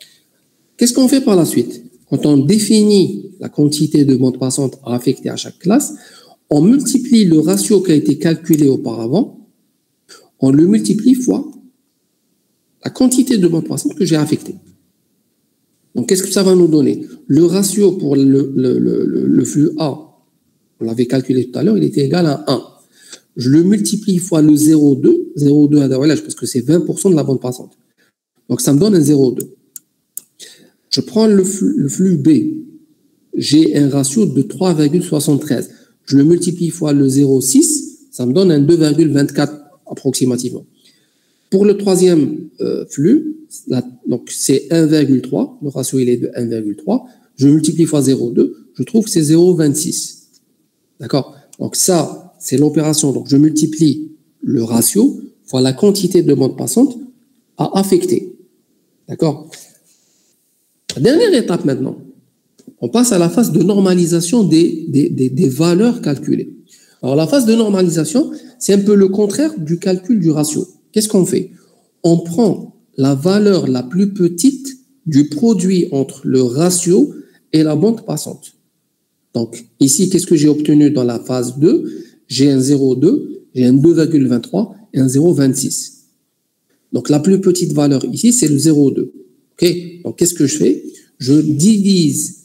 Qu'est-ce qu'on fait par la suite? Quand on définit la quantité de bande passante à affecter à chaque classe, on multiplie le ratio qui a été calculé auparavant, on le multiplie fois la quantité de bande passante que j'ai affectée. Donc, qu'est-ce que ça va nous donner? Le ratio pour le flux A, on l'avait calculé tout à l'heure, il était égal à 1. Je le multiplie fois le 0,2, 0,2 à Dawalaj, parce que c'est 20% de la bande passante. Donc, ça me donne un 0,2. Je prends le flux B, j'ai un ratio de 3,73. Je le multiplie fois le 0,6, ça me donne un 2,24 approximativement. Pour le troisième flux, donc c'est 1,3, le ratio il est de 1,3, je multiplie fois 0,2, je trouve que c'est 0,26. D'accord? Donc ça, c'est l'opération. Donc je multiplie le ratio fois la quantité de bande passante à affecter. D'accord? La dernière étape maintenant, on passe à la phase de normalisation des valeurs calculées. Alors la phase de normalisation, c'est un peu le contraire du calcul du ratio. Qu'est-ce qu'on fait? On prend la valeur la plus petite du produit entre le ratio et la bande passante. Donc ici, qu'est-ce que j'ai obtenu dans la phase 2? J'ai un 0,2, j'ai un 2,23 et un 0,26. Donc la plus petite valeur ici, c'est le 0,2. Okay? Donc qu'est-ce que je fais? Je divise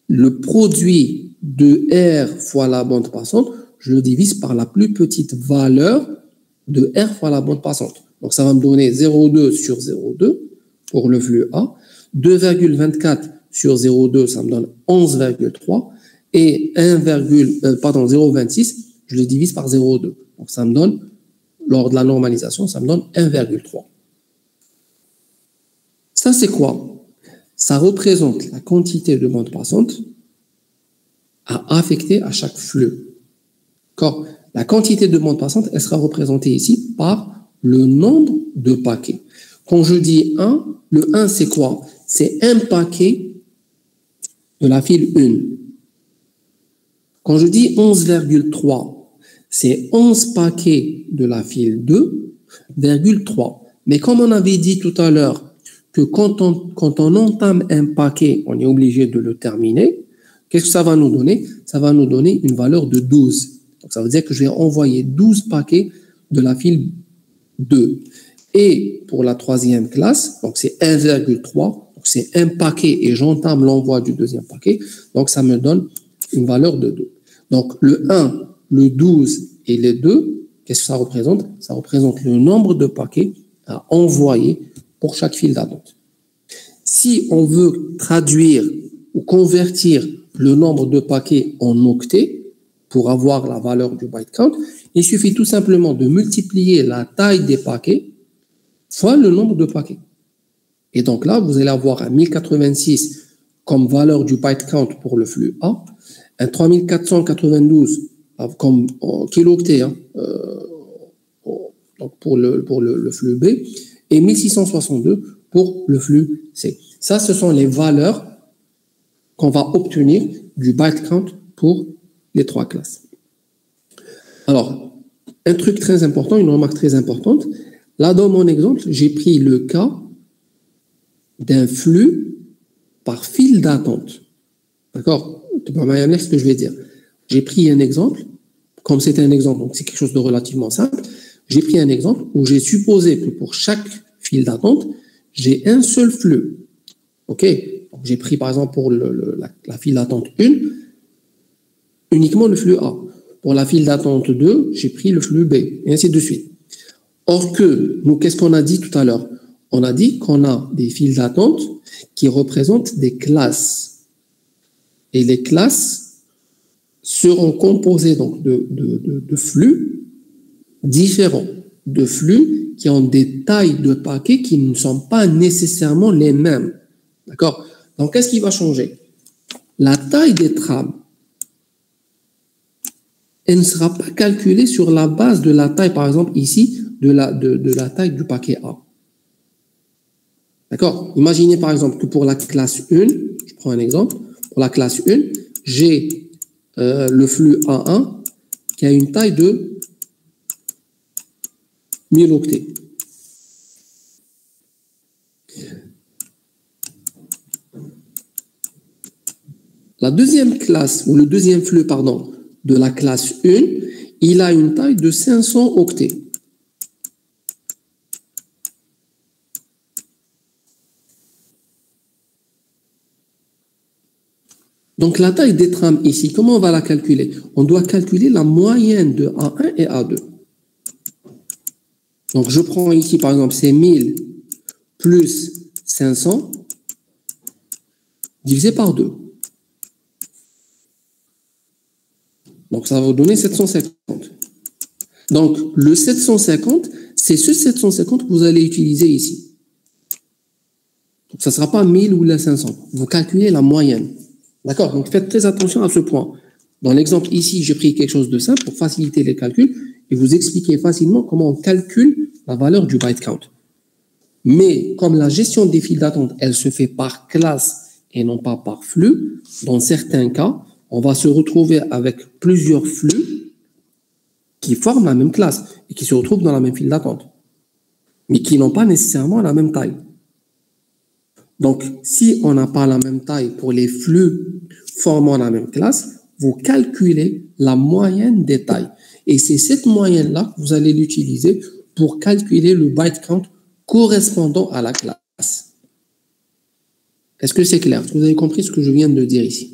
le produit de R fois la bande passante, je le divise par la plus petite valeur de R fois la bande passante. Donc ça va me donner 0,2 sur 0,2 pour le flux A, 2,24 sur 0,2, ça me donne 11,3, et 0,26, je le divise par 0,2. Donc ça me donne, lors de la normalisation, ça me donne 1,3. Ça c'est quoi? Ça représente la quantité de bande passante à affecter à chaque flux. D'accord? La quantité de bande passante, elle sera représentée ici par le nombre de paquets. Quand je dis 1, le 1 c'est quoi? C'est un paquet de la file 1. Quand je dis 11,3, c'est 11 paquets de la file 2,3. Mais comme on avait dit tout à l'heure, que quand on entame un paquet, on est obligé de le terminer. Qu'est-ce que ça va nous donner? Ça va nous donner une valeur de 12. Donc, ça veut dire que je vais envoyer 12 paquets de la file 2. Et pour la troisième classe, donc c'est 1,3. Donc, c'est un paquet et j'entame l'envoi du deuxième paquet. Donc, ça me donne une valeur de 2. Donc, le 1, le 12 et les 2, qu'est-ce que ça représente? Ça représente le nombre de paquets à envoyer pour chaque file d'attente. Si on veut traduire ou convertir le nombre de paquets en octets pour avoir la valeur du byte count, il suffit tout simplement de multiplier la taille des paquets fois le nombre de paquets. Et donc là, vous allez avoir un 1086 comme valeur du byte count pour le flux A, un 3492 comme kilooctets donc pour le flux B, et 1662 pour le flux C. Ça, ce sont les valeurs qu'on va obtenir du byte count pour les trois classes. Alors, un truc très important, une remarque très importante. Là, dans mon exemple, j'ai pris le cas d'un flux par file d'attente. D'accord? Tu peux m'imaginer ce que je vais dire. J'ai pris un exemple, comme c'est un exemple, donc c'est quelque chose de relativement simple. J'ai pris un exemple où j'ai supposé que pour chaque file d'attente, j'ai un seul flux. OK? Donc, j'ai pris par exemple pour la file d'attente 1, uniquement le flux A. Pour la file d'attente 2, j'ai pris le flux B, et ainsi de suite. Or que, nous, qu'est-ce qu'on a dit tout à l'heure? On a dit qu'on a des files d'attente qui représentent des classes. Et les classes seront composées donc de flux différents, de flux qui ont des tailles de paquets qui ne sont pas nécessairement les mêmes. D'accord? Donc, qu'est-ce qui va changer? La taille des trames, elle ne sera pas calculée sur la base de la taille, par exemple, ici, de la taille du paquet A. D'accord? Imaginez, par exemple, que pour la classe 1, je prends un exemple, pour la classe 1, j'ai le flux A1 qui a une taille de 1000 octets. La deuxième classe, ou le deuxième flux, pardon, de la classe 1, il a une taille de 500 octets. Donc, la taille des trames ici, comment on va la calculer? On doit calculer la moyenne de A1 et A2. Donc, je prends ici, par exemple, c'est 1000 plus 500 divisé par 2. Donc, ça va vous donner 750. Donc, le 750, c'est ce 750 que vous allez utiliser ici. Donc, ça ne sera pas 1000 ou la 500. Vous calculez la moyenne. D'accord? Donc, faites très attention à ce point. Dans l'exemple ici, j'ai pris quelque chose de simple pour faciliter les calculs et vous expliquer facilement comment on calcule la valeur du byte count. Mais comme la gestion des files d'attente, elle se fait par classe et non pas par flux, dans certains cas, on va se retrouver avec plusieurs flux qui forment la même classe et qui se retrouvent dans la même file d'attente, mais qui n'ont pas nécessairement la même taille. Donc, si on n'a pas la même taille pour les flux formant la même classe, vous calculez la moyenne des tailles. Et c'est cette moyenne-là que vous allez l'utiliser pour calculer le byte count correspondant à la classe. Est-ce que c'est clair? Est-ce que vous avez compris ce que je viens de dire ici?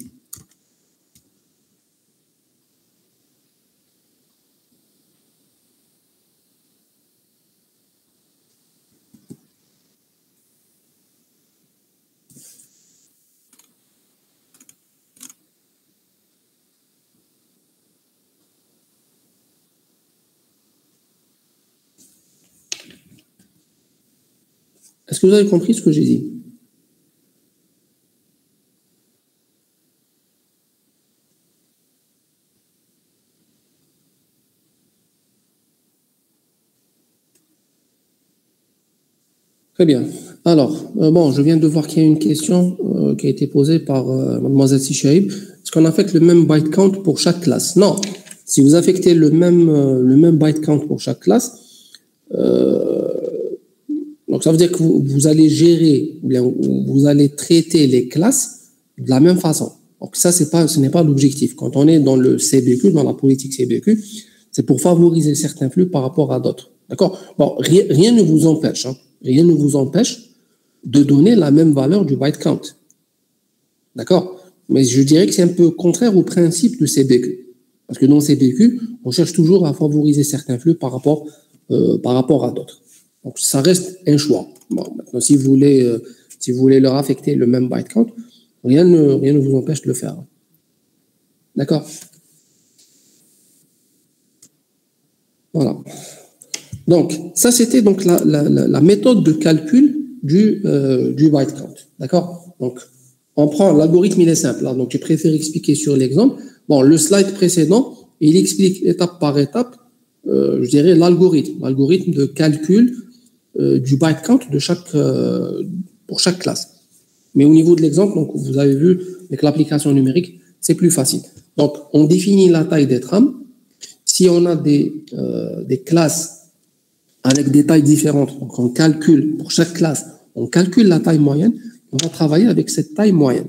Est-ce que vous avez compris ce que j'ai dit? Très bien. Alors, bon, je viens de voir qu'il y a une question qui a été posée par mademoiselle Sichaïb. Est-ce qu'on affecte le même byte count pour chaque classe? Non. Si vous affectez le même byte count pour chaque classe, donc ça veut dire que vous allez gérer, ou bien vous allez traiter les classes de la même façon. Donc ça, ce n'est pas l'objectif. Quand on est dans le CBQ, dans la politique CBQ, c'est pour favoriser certains flux par rapport à d'autres. D'accord? Bon, rien ne vous empêche, rien ne vous empêche de donner la même valeur du byte count. D'accord? Mais je dirais que c'est un peu contraire au principe du CBQ. Parce que dans le CBQ, on cherche toujours à favoriser certains flux par rapport à d'autres. Donc, ça reste un choix. Bon, maintenant, si vous voulez leur affecter le même byte count, Rien ne vous empêche de le faire. D'accord? Voilà. Donc, ça, c'était donc la méthode de calcul du byte count. D'accord? Donc, on prend l'algorithme, il est simple. Là. Donc, j'ai préféré expliquer sur l'exemple. Bon, le slide précédent, il explique étape par étape, je dirais, l'algorithme de calcul du byte count pour chaque classe. Mais au niveau de l'exemple, donc, vous avez vu, avec l'application numérique, c'est plus facile. Donc, on définit la taille des trames. Si on a des classes avec des tailles différentes, donc on calcule pour chaque classe, on calcule la taille moyenne, on va travailler avec cette taille moyenne.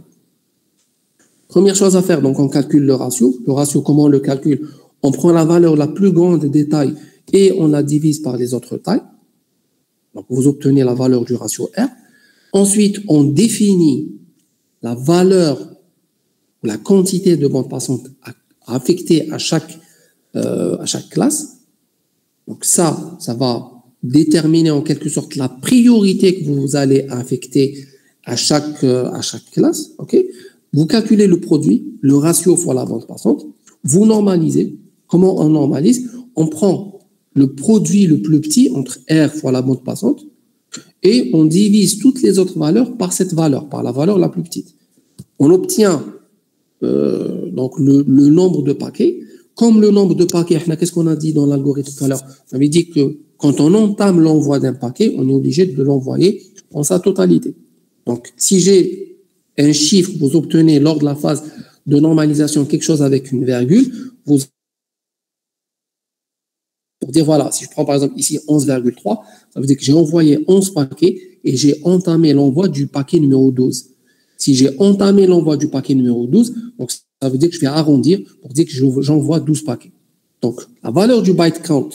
Première chose à faire, donc on calcule le ratio. Le ratio, comment on le calcule? On prend la valeur la plus grande des tailles et on la divise par les autres tailles. Donc vous obtenez la valeur du ratio R. Ensuite, on définit la valeur, la quantité de bande passante affectée à chaque classe. Donc ça va déterminer en quelque sorte la priorité que vous allez affecter à chaque classe. Okay? Vous calculez le produit, le ratio fois la bande passante. Vous normalisez. Comment on normalise? On prend le produit le plus petit entre R fois la bande passante et on divise toutes les autres valeurs par cette valeur, par la valeur la plus petite. On obtient donc le nombre de paquets. Comme le nombre de paquets, qu'est-ce qu'on a dit dans l'algorithme tout à l'heure? On avait dit que quand on entame l'envoi d'un paquet, on est obligé de l'envoyer en sa totalité. Donc, si j'ai un chiffre, vous obtenez lors de la phase de normalisation quelque chose avec une virgule, pour dire, voilà, si je prends par exemple ici 11,3, ça veut dire que j'ai envoyé 11 paquets et j'ai entamé l'envoi du paquet numéro 12. Si j'ai entamé l'envoi du paquet numéro 12, donc ça veut dire que je vais arrondir pour dire que j'envoie 12 paquets. Donc, la valeur du byte count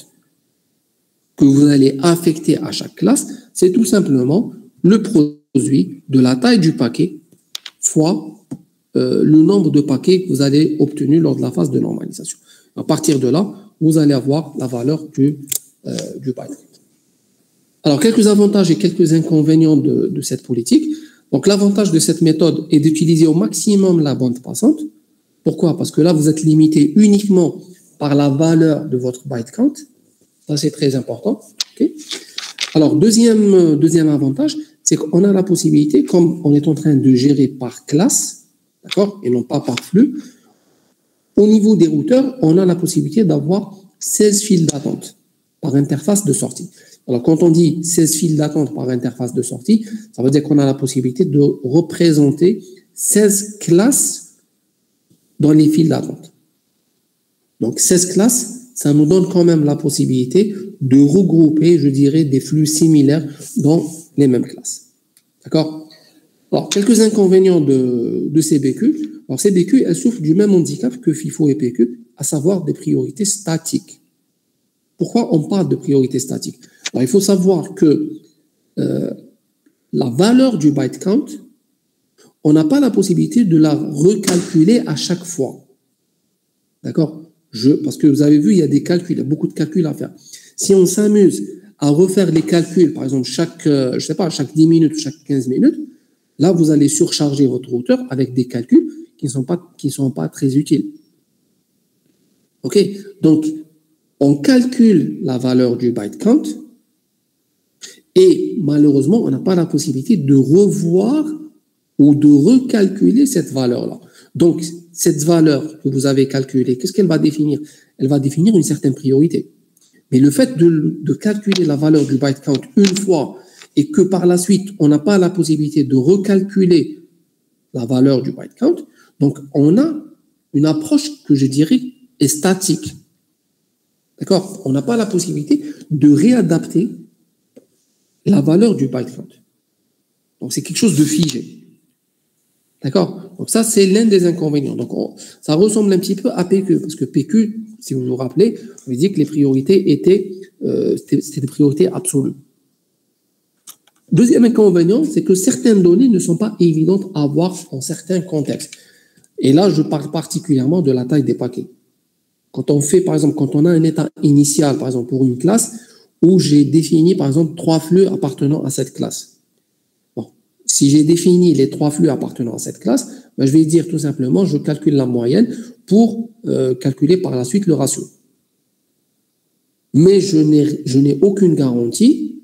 que vous allez affecter à chaque classe, c'est tout simplement le produit de la taille du paquet fois le nombre de paquets que vous allez obtenir lors de la phase de normalisation. À partir de là, vous allez avoir la valeur du byte count. Alors, quelques avantages et quelques inconvénients de cette politique. Donc, l'avantage de cette méthode est d'utiliser au maximum la bande passante. Pourquoi? Parce que là, vous êtes limité uniquement par la valeur de votre byte count. Ça, c'est très important. Okay. Alors, deuxième avantage, c'est qu'on a la possibilité, comme on est en train de gérer par classe, d'accord, et non pas par flux, au niveau des routeurs, on a la possibilité d'avoir 16 files d'attente par interface de sortie. Alors, quand on dit 16 files d'attente par interface de sortie, ça veut dire qu'on a la possibilité de représenter 16 classes dans les files d'attente. Donc, 16 classes, ça nous donne quand même la possibilité de regrouper, je dirais, des flux similaires dans les mêmes classes. D'accord? Alors, quelques inconvénients de CBQ. Alors, CBQ, elle souffre du même handicap que FIFO et PQ, à savoir des priorités statiques. Pourquoi on parle de priorité statique? Alors, il faut savoir que la valeur du byte count, on n'a pas la possibilité de la recalculer à chaque fois. D'accord? Parce que vous avez vu, il y a des calculs, il y a beaucoup de calculs à faire. Si on s'amuse à refaire les calculs, par exemple, chaque 10 minutes ou chaque 15 minutes, là, vous allez surcharger votre routeur avec des calculs qui ne sont pas très utiles. OK? Donc, on calcule la valeur du byte count et malheureusement, on n'a pas la possibilité de revoir ou de recalculer cette valeur-là. Donc, cette valeur que vous avez calculée, qu'est-ce qu'elle va définir? Elle va définir une certaine priorité. Mais le fait de calculer la valeur du byte count une fois et que par la suite, on n'a pas la possibilité de recalculer la valeur du byte count, donc on a une approche que je dirais est statique. D'accord? On n'a pas la possibilité de réadapter la valeur du byte count. Donc, c'est quelque chose de figé. D'accord? Donc, ça, c'est l'un des inconvénients. Donc, ça ressemble un petit peu à PQ, parce que PQ, si vous vous rappelez, on dit que les priorités c'était des priorités absolues. Deuxième inconvénient, c'est que certaines données ne sont pas évidentes à avoir en certains contextes. Et là, je parle particulièrement de la taille des paquets. Quand on fait, par exemple, quand on a un état initial, par exemple, pour une classe, où j'ai défini, par exemple, 3 flux appartenant à cette classe. Bon, si j'ai défini les 3 flux appartenant à cette classe, ben, je vais dire tout simplement, je calcule la moyenne pour calculer par la suite le ratio. Mais je n'ai aucune garantie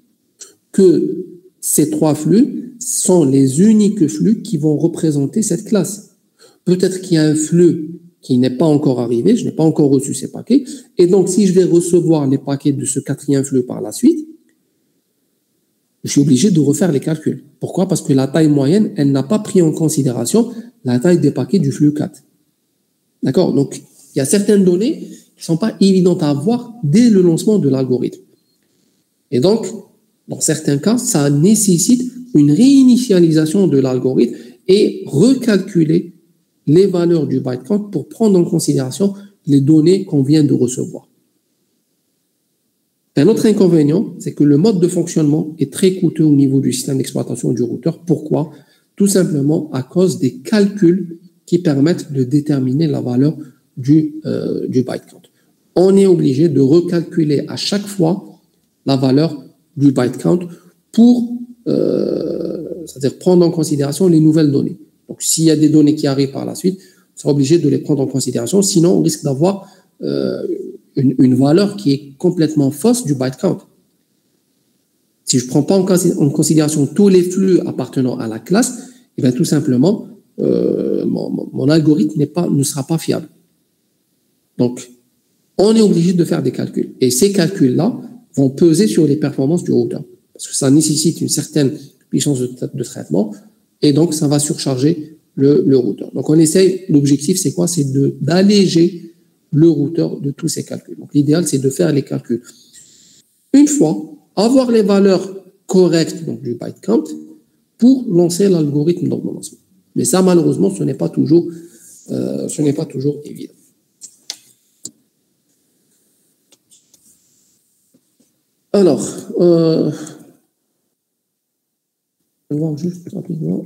que ces 3 flux sont les uniques flux qui vont représenter cette classe. Peut-être qu'il y a un flux qui n'est pas encore arrivé, je n'ai pas encore reçu ces paquets, et donc si je vais recevoir les paquets de ce 4e flux par la suite, je suis obligé de refaire les calculs. Pourquoi? Parce que la taille moyenne, elle n'a pas pris en considération la taille des paquets du flux 4. D'accord? Donc, il y a certaines données qui ne sont pas évidentes à avoir dès le lancement de l'algorithme. Et donc, dans certains cas, ça nécessite une réinitialisation de l'algorithme et recalculer les valeurs du byte count pour prendre en considération les données qu'on vient de recevoir. Un autre inconvénient, c'est que le mode de fonctionnement est très coûteux au niveau du système d'exploitation du routeur. Pourquoi? Tout simplement à cause des calculs qui permettent de déterminer la valeur du byte count. On est obligé de recalculer à chaque fois la valeur du byte count pour c'est-à-dire prendre en considération les nouvelles données. Donc, s'il y a des données qui arrivent par la suite, on sera obligé de les prendre en considération. Sinon, on risque d'avoir une valeur qui est complètement fausse du byte count. Si je ne prends pas en considération tous les flux appartenant à la classe, et bien tout simplement, mon algorithme ne sera pas fiable. Donc, on est obligé de faire des calculs. Et ces calculs-là vont peser sur les performances du routeur. Parce que ça nécessite une certaine puissance de traitement. Et donc, ça va surcharger le routeur. Donc, on essaye, l'objectif, c'est quoi? C'est d'alléger le routeur de tous ces calculs. Donc, l'idéal, c'est de faire les calculs. Une fois, avoir les valeurs correctes donc, du byte count pour lancer l'algorithme d'ordonnancement. Mais ça, malheureusement, ce n'est pas toujours évident. Alors, on va voir juste rapidement.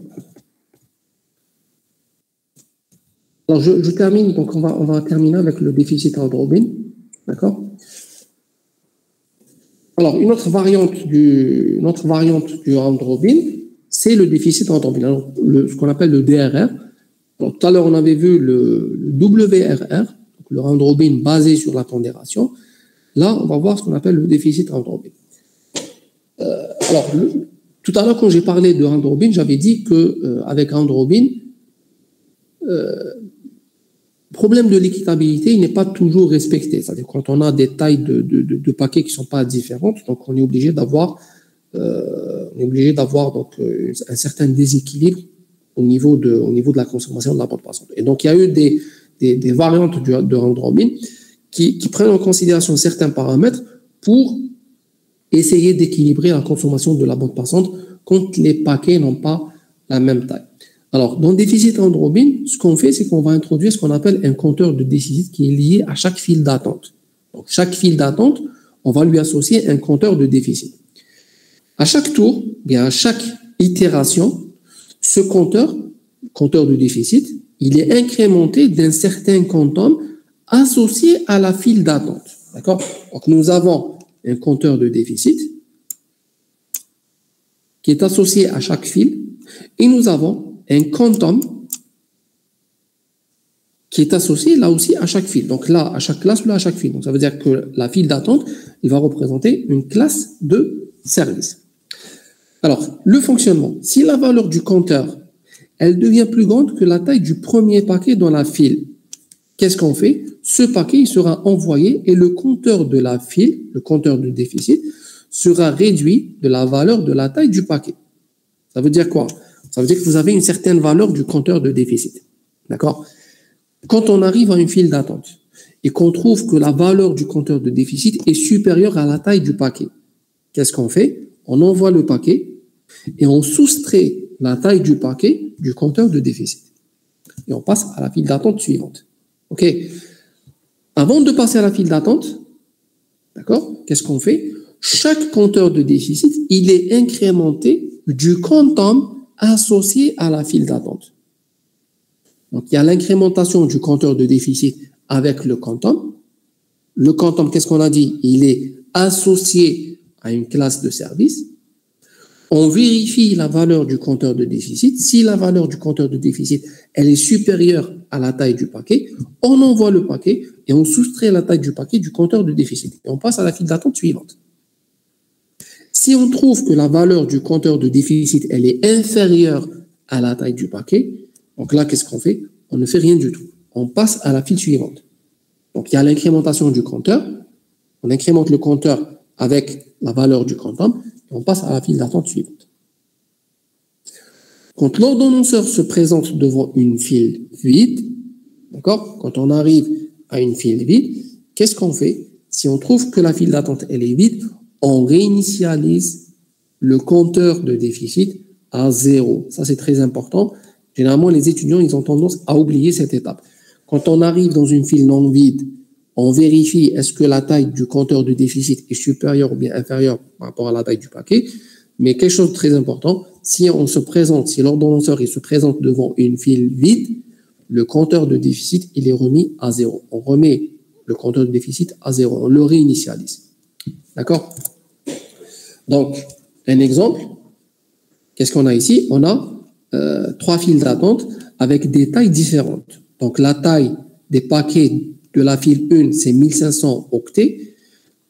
Alors, je termine, donc on va terminer avec le déficit round robin, d'accord? Alors, une autre variante du round robin, c'est le déficit round robin, alors, ce qu'on appelle le DRR. Donc, tout à l'heure, on avait vu le WRR, donc le round robin basé sur la pondération. Là, on va voir ce qu'on appelle le déficit round robin. Alors, tout à l'heure, quand j'ai parlé de round robin, j'avais dit qu'avec round robin, le problème de l'équitabilité, il n'est pas toujours respecté. C'est-à-dire quand on a des tailles de paquets qui ne sont pas différentes, donc on est obligé d'avoir donc un certain déséquilibre au niveau de la consommation de la bande passante. Et donc il y a eu des variantes de round robin qui prennent en considération certains paramètres pour essayer d'équilibrer la consommation de la bande passante quand les paquets n'ont pas la même taille. Alors, dans le déficit round robin, ce qu'on fait, c'est qu'on va introduire ce qu'on appelle un compteur de déficit qui est lié à chaque file d'attente. Donc, chaque file d'attente, on va lui associer un compteur de déficit. À chaque tour, bien à chaque itération, ce compteur de déficit, il est incrémenté d'un certain quantum associé à la file d'attente. D'accord? Donc, nous avons un compteur de déficit qui est associé à chaque file et nous avons un quantum qui est associé là aussi à chaque file. Donc là, à chaque classe, là, à chaque file. Donc ça veut dire que la file d'attente, il va représenter une classe de service. Alors, le fonctionnement. Si la valeur du compteur, elle devient plus grande que la taille du premier paquet dans la file, qu'est-ce qu'on fait? Ce paquet, il sera envoyé et le compteur de la file, le compteur de déficit, sera réduit de la valeur de la taille du paquet. Ça veut dire quoi? Ça veut dire que vous avez une certaine valeur du compteur de déficit. D'accord? Quand on arrive à une file d'attente et qu'on trouve que la valeur du compteur de déficit est supérieure à la taille du paquet, qu'est-ce qu'on fait? On envoie le paquet et on soustrait la taille du paquet du compteur de déficit. Et on passe à la file d'attente suivante. OK? Avant de passer à la file d'attente, d'accord? Qu'est-ce qu'on fait? Chaque compteur de déficit, il est incrémenté du quantum associé à la file d'attente. Donc, il y a l'incrémentation du compteur de déficit avec le quantum. Le quantum, qu'est-ce qu'on a dit? Il est associé à une classe de service. On vérifie la valeur du compteur de déficit. Si la valeur du compteur de déficit, elle est supérieure à la taille du paquet, on envoie le paquet et on soustrait la taille du paquet du compteur de déficit. Et on passe à la file d'attente suivante. Si on trouve que la valeur du compteur de déficit, elle est inférieure à la taille du paquet, donc là, qu'est-ce qu'on fait? On ne fait rien du tout. On passe à la file suivante. Donc, il y a l'incrémentation du compteur. On incrémente le compteur avec la valeur du quantum et on passe à la file d'attente suivante. Quand l'ordonnanceur se présente devant une file vide, d'accord? Quand on arrive à une file vide, qu'est-ce qu'on fait? Si on trouve que la file d'attente elle est vide, on réinitialise le compteur de déficit à 0. Ça, c'est très important. Généralement, les étudiants, ils ont tendance à oublier cette étape. Quand on arrive dans une file non vide, on vérifie est-ce que la taille du compteur de déficit est supérieure ou bien inférieure par rapport à la taille du paquet. Mais quelque chose de très important, si l'ordonnanceur se présente devant une file vide, le compteur de déficit, il est remis à 0. On remet le compteur de déficit à 0. On le réinitialise. D'accord? Donc, un exemple, qu'est-ce qu'on a ici? On a 3 files d'attente avec des tailles différentes. Donc, la taille des paquets de la file 1, c'est 1500 octets.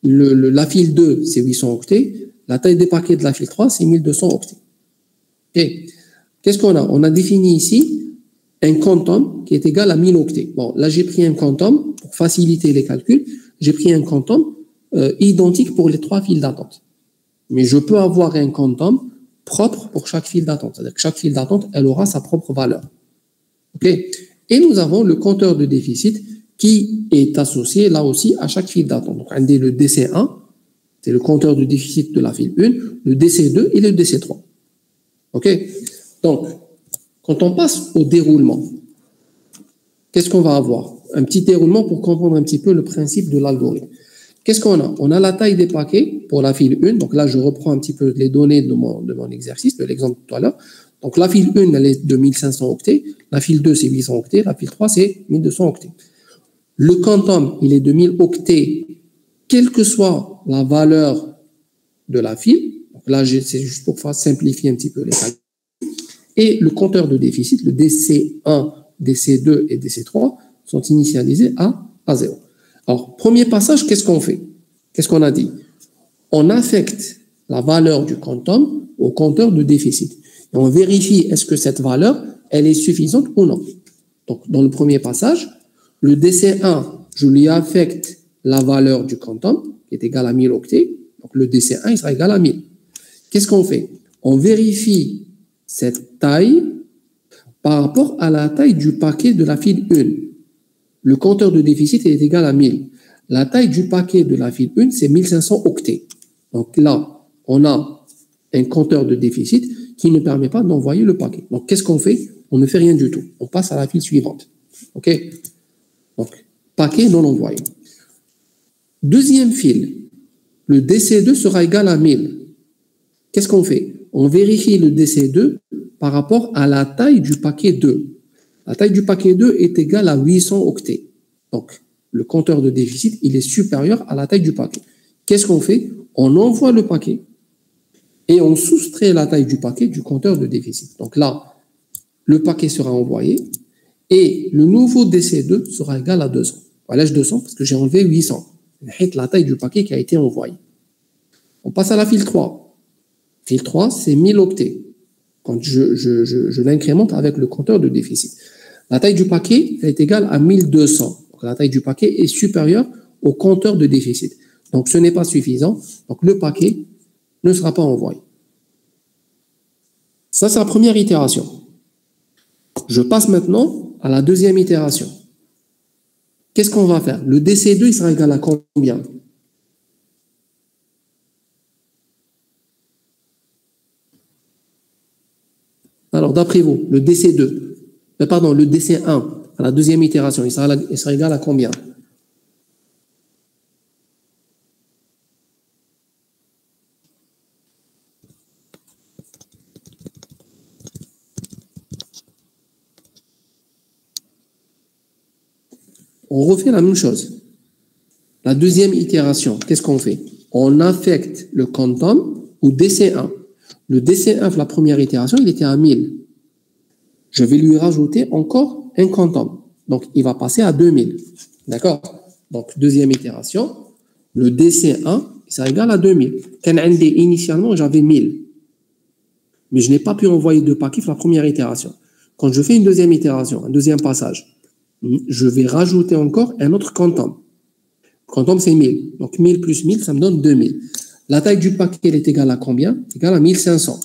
La file 2, c'est 800 octets. La taille des paquets de la file 3, c'est 1200 octets. Okay. Qu'est-ce qu'on a? On a défini ici un quantum qui est égal à 1000 octets. Bon, là, j'ai pris un quantum, pour faciliter les calculs, j'ai pris un quantum identique pour les 3 files d'attente. Mais je peux avoir un quantum propre pour chaque file d'attente. C'est-à-dire que chaque file d'attente, elle aura sa propre valeur. OK? Et nous avons le compteur de déficit qui est associé là aussi à chaque file d'attente. Donc, on a le DC1, c'est le compteur de déficit de la file 1, le DC2 et le DC3. OK? Donc, quand on passe au déroulement, qu'est-ce qu'on va avoir? Un petit déroulement pour comprendre un petit peu le principe de l'algorithme. Qu'est-ce qu'on a? On a la taille des paquets pour la file 1. Donc là, je reprends un petit peu les données de mon exercice, de l'exemple de tout à l'heure. Donc la file 1, elle est de 1500 octets. La file 2, c'est 800 octets. La file 3, c'est 1200 octets. Le quantum, il est de 1000 octets, quelle que soit la valeur de la file. Donc là, c'est juste pour simplifier un petit peu les calculs. Et le compteur de déficit, le DC1, DC2 et DC3, sont initialisés à 0. Alors, premier passage, qu'est-ce qu'on fait? Qu'est-ce qu'on a dit? On affecte la valeur du quantum au compteur de déficit. Et on vérifie est-ce que cette valeur, elle est suffisante ou non. Donc, dans le premier passage, le DC1, je lui affecte la valeur du quantum, qui est égale à 1000 octets. Donc, le DC1, il sera égal à 1000. Qu'est-ce qu'on fait? On vérifie cette taille par rapport à la taille du paquet de la file 1. Le compteur de déficit est égal à 1000. La taille du paquet de la file 1, c'est 1500 octets. Donc là, on a un compteur de déficit qui ne permet pas d'envoyer le paquet. Donc, qu'est-ce qu'on fait? On ne fait rien du tout. On passe à la file suivante. OK? Donc, paquet non envoyé. Deuxième file, le DC2 sera égal à 1000. Qu'est-ce qu'on fait? On vérifie le DC2 par rapport à la taille du paquet 2. La taille du paquet 2 est égale à 800 octets. Donc, le compteur de déficit, il est supérieur à la taille du paquet. Qu'est-ce qu'on fait? On envoie le paquet et on soustrait la taille du paquet du compteur de déficit. Donc là, le paquet sera envoyé et le nouveau DC2 sera égal à 200. Voilà, j'ai 200 parce que j'ai enlevé 800. La taille du paquet qui a été envoyé. On passe à la file 3. File 3, c'est 1000 octets. Quand je l'incrémente avec le compteur de déficit. La taille du paquet est égale à 1200. Donc la taille du paquet est supérieure au compteur de déficit. Donc ce n'est pas suffisant. Donc le paquet ne sera pas envoyé. Ça, c'est la première itération. Je passe maintenant à la deuxième itération. Qu'est-ce qu'on va faire? Le DC2, il sera égal à combien? Alors, d'après vous, le DC2, pardon, le DC1, à la deuxième itération, il sera égal à combien? On refait la même chose. La deuxième itération, qu'est-ce qu'on fait? On affecte le quantum au DC1. Le DC1, la première itération, il était à 1000. Je vais lui rajouter encore un quantum. Donc, il va passer à 2000. D'accord? Donc, deuxième itération, le DC1, ça égale à 2000. Initialement, j'avais 1000. Mais je n'ai pas pu envoyer de paquets pour la première itération. Quand je fais une deuxième itération, un deuxième passage, je vais rajouter encore un autre quantum. Quantum, c'est 1000. Donc, 1000 plus 1000, ça me donne 2000. La taille du paquet, elle est égale à combien? Égale à 1500.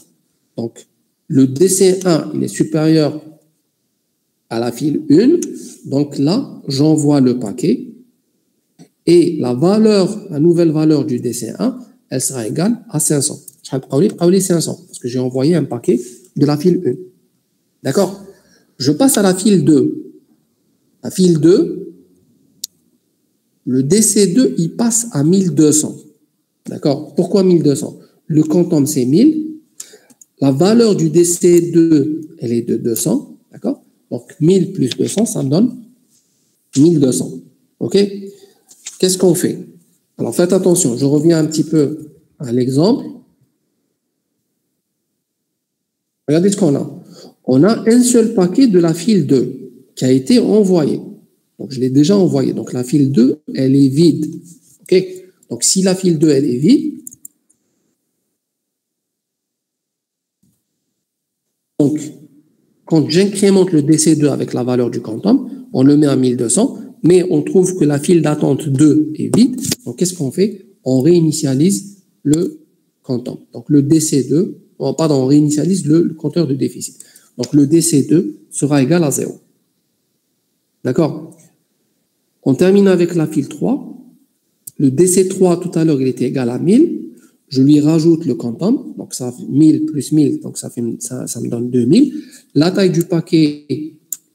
Donc, le DC1, il est supérieur à la file 1. Donc là, j'envoie le paquet. Et la nouvelle valeur du DC1, elle sera égale à 500. Je vais 500 parce que j'ai envoyé un paquet de la file 1. D'accord? Je passe à la file 2. La file 2, le DC2, il passe à 1200. D'accord? Pourquoi 1200? Le quantum, c'est 1000. La valeur du DC2, elle est de 200. D'accord? Donc, 1000 plus 200, ça me donne 1200. OK? Qu'est-ce qu'on fait? Alors, faites attention. Je reviens un petit peu à l'exemple. Regardez ce qu'on a. On a un seul paquet de la file 2 qui a été envoyé. Donc, je l'ai déjà envoyé. Donc, la file 2, elle est vide. OK? Donc, si la file 2, elle est vide, donc, quand j'incrémente le DC2 avec la valeur du quantum, on le met à 1200, mais on trouve que la file d'attente 2 est vide. Donc, qu'est-ce qu'on fait? On réinitialise le quantum. Donc, le DC2, on réinitialise le compteur de déficit. Donc, le DC2 sera égal à 0. D'accord? On termine avec la file 3. Le DC3, tout à l'heure, il était égal à 1000. Je lui rajoute le quantum. Donc, ça fait 1000 plus 1000. Donc, ça me donne 2000. La taille du paquet,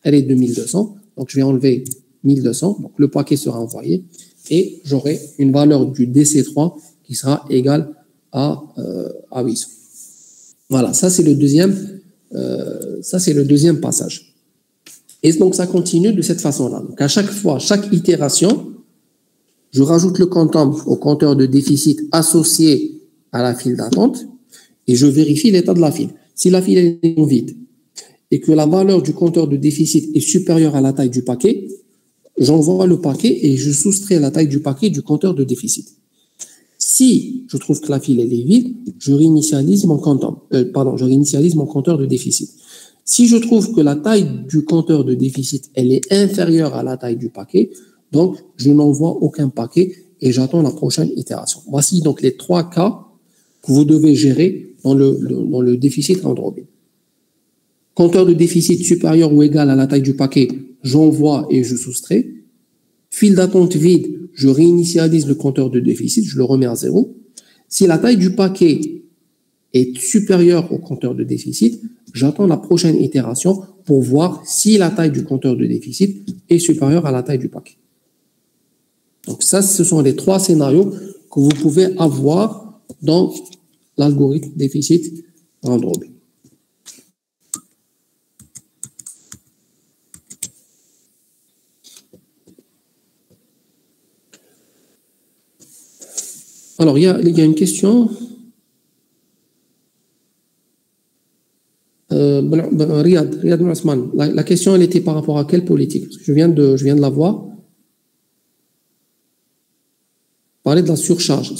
elle est de 1200. Donc, je vais enlever 1200. Donc, le paquet sera envoyé. Et j'aurai une valeur du DC3 qui sera égale à 800. Voilà, ça c'est le deuxième passage. Et donc, ça continue de cette façon-là. Donc, à chaque fois, chaque itération, je rajoute le quantum au compteur de déficit associé à la file d'attente et je vérifie l'état de la file. Si la file est vide et que la valeur du compteur de déficit est supérieure à la taille du paquet, j'envoie le paquet et je soustrais la taille du paquet du compteur de déficit. Si je trouve que la file elle est vide, je réinitialise mon compteur de déficit. Si je trouve que la taille du compteur de déficit elle est inférieure à la taille du paquet, donc je n'envoie aucun paquet et j'attends la prochaine itération. Voici donc les 3 cas que vous devez gérer dans le déficit Android. Compteur de déficit supérieur ou égal à la taille du paquet, j'envoie et je soustrais. File d'attente vide, je réinitialise le compteur de déficit, je le remets à 0. Si la taille du paquet est supérieure au compteur de déficit, j'attends la prochaine itération pour voir si la taille du compteur de déficit est supérieure à la taille du paquet. Donc ça, ce sont les 3 scénarios que vous pouvez avoir dans l'algorithme déficit Android. Alors, il y a une question. Riyad Ousmane, la question, elle était par rapport à quelle politique? Parce que je viens de la voir. Parler de la surcharge.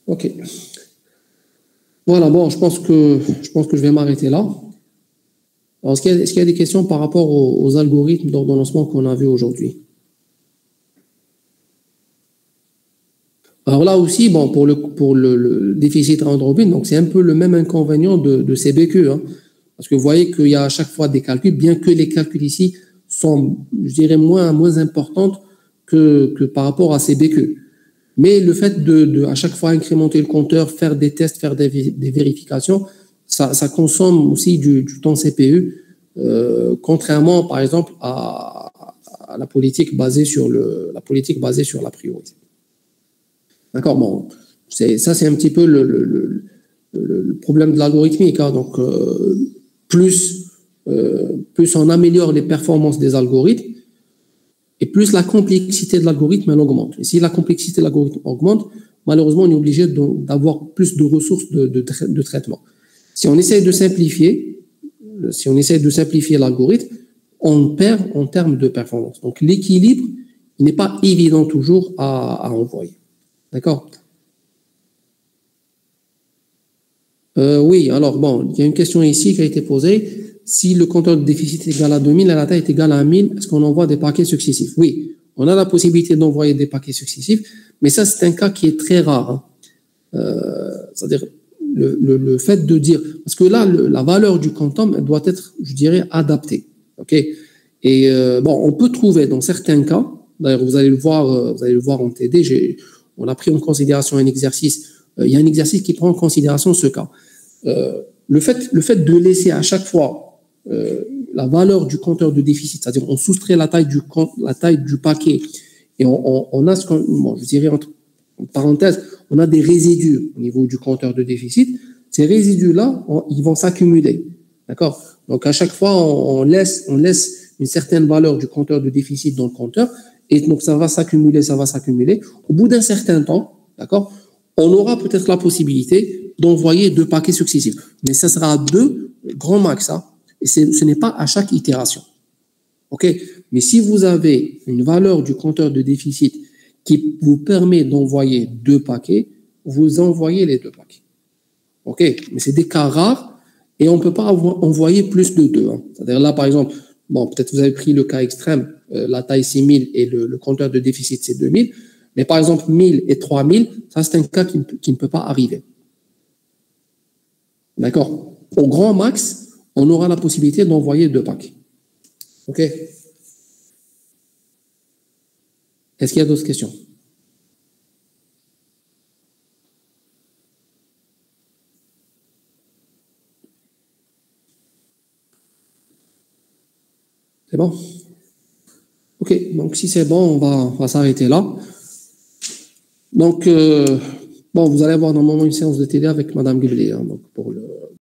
Ok. Voilà, bon, je pense que je vais m'arrêter là. Alors, est-ce qu'il y a des questions par rapport aux algorithmes d'ordonnancement qu'on a vu aujourd'hui? Alors là aussi, bon, pour le déficit Android, donc c'est un peu le même inconvénient de CBQ, hein, parce que vous voyez qu'il y a à chaque fois des calculs, bien que les calculs ici sont, je dirais, moins importantes que par rapport à CBQ. Mais le fait de à chaque fois incrémenter le compteur, faire des tests, faire des vérifications, ça consomme aussi du temps CPU, contrairement, par exemple, à la politique basée sur la priorité. D'accord, bon, c'est un petit peu le problème de l'algorithmique. Hein, donc, plus on améliore les performances des algorithmes, et plus la complexité de l'algorithme elle augmente. Et si la complexité de l'algorithme augmente, malheureusement, on est obligé d'avoir plus de ressources de traitement. Si on essaye de simplifier l'algorithme, on perd en termes de performance. Donc, l'équilibre n'est pas évident toujours à envoyer. D'accord? Oui, alors bon, il y a une question ici qui a été posée. Si le compteur de déficit est égal à 2000 et la taille est égale à 1000, est-ce qu'on envoie des paquets successifs? Oui, on a la possibilité d'envoyer des paquets successifs, mais ça, c'est un cas qui est très rare. C'est-à-dire, le fait de dire, parce que là, la valeur du quantum elle doit être, je dirais, adaptée. OK? Et bon, on peut trouver dans certains cas, d'ailleurs, vous allez le voir en TD, on a pris en considération un exercice, il y a un exercice qui prend en considération ce cas. Le fait de laisser à chaque fois la valeur du compteur de déficit, c'est-à-dire on soustrait la taille du paquet et on a ce qu'on, bon, je dirais entre parenthèses, on a des résidus au niveau du compteur de déficit. Ces résidus-là, ils vont s'accumuler. D'accord? Donc, à chaque fois, on laisse une certaine valeur du compteur de déficit dans le compteur et donc ça va s'accumuler. Au bout d'un certain temps, d'accord, on aura peut-être la possibilité d'envoyer 2 paquets successifs. Mais ça sera 2 grand max, hein, et ce n'est pas à chaque itération. OK? Mais si vous avez une valeur du compteur de déficit qui vous permet d'envoyer 2 paquets, vous envoyez les 2 paquets. OK? Mais c'est des cas rares et on ne peut pas envoyer plus de 2. Hein. C'est-à-dire là, par exemple, bon, peut-être vous avez pris le cas extrême, la taille c'est 1000 et le compteur de déficit c'est 2000. Mais par exemple, 1000 et 3000, ça c'est un cas qui ne peut pas arriver. D'accord? Au grand max, on aura la possibilité d'envoyer 2 paquets. OK? Est-ce qu'il y a d'autres questions? C'est bon? OK, donc si c'est bon, on va s'arrêter là. Donc, bon, vous allez avoir normalement une séance de télé avec Madame Guibli, hein, donc pour le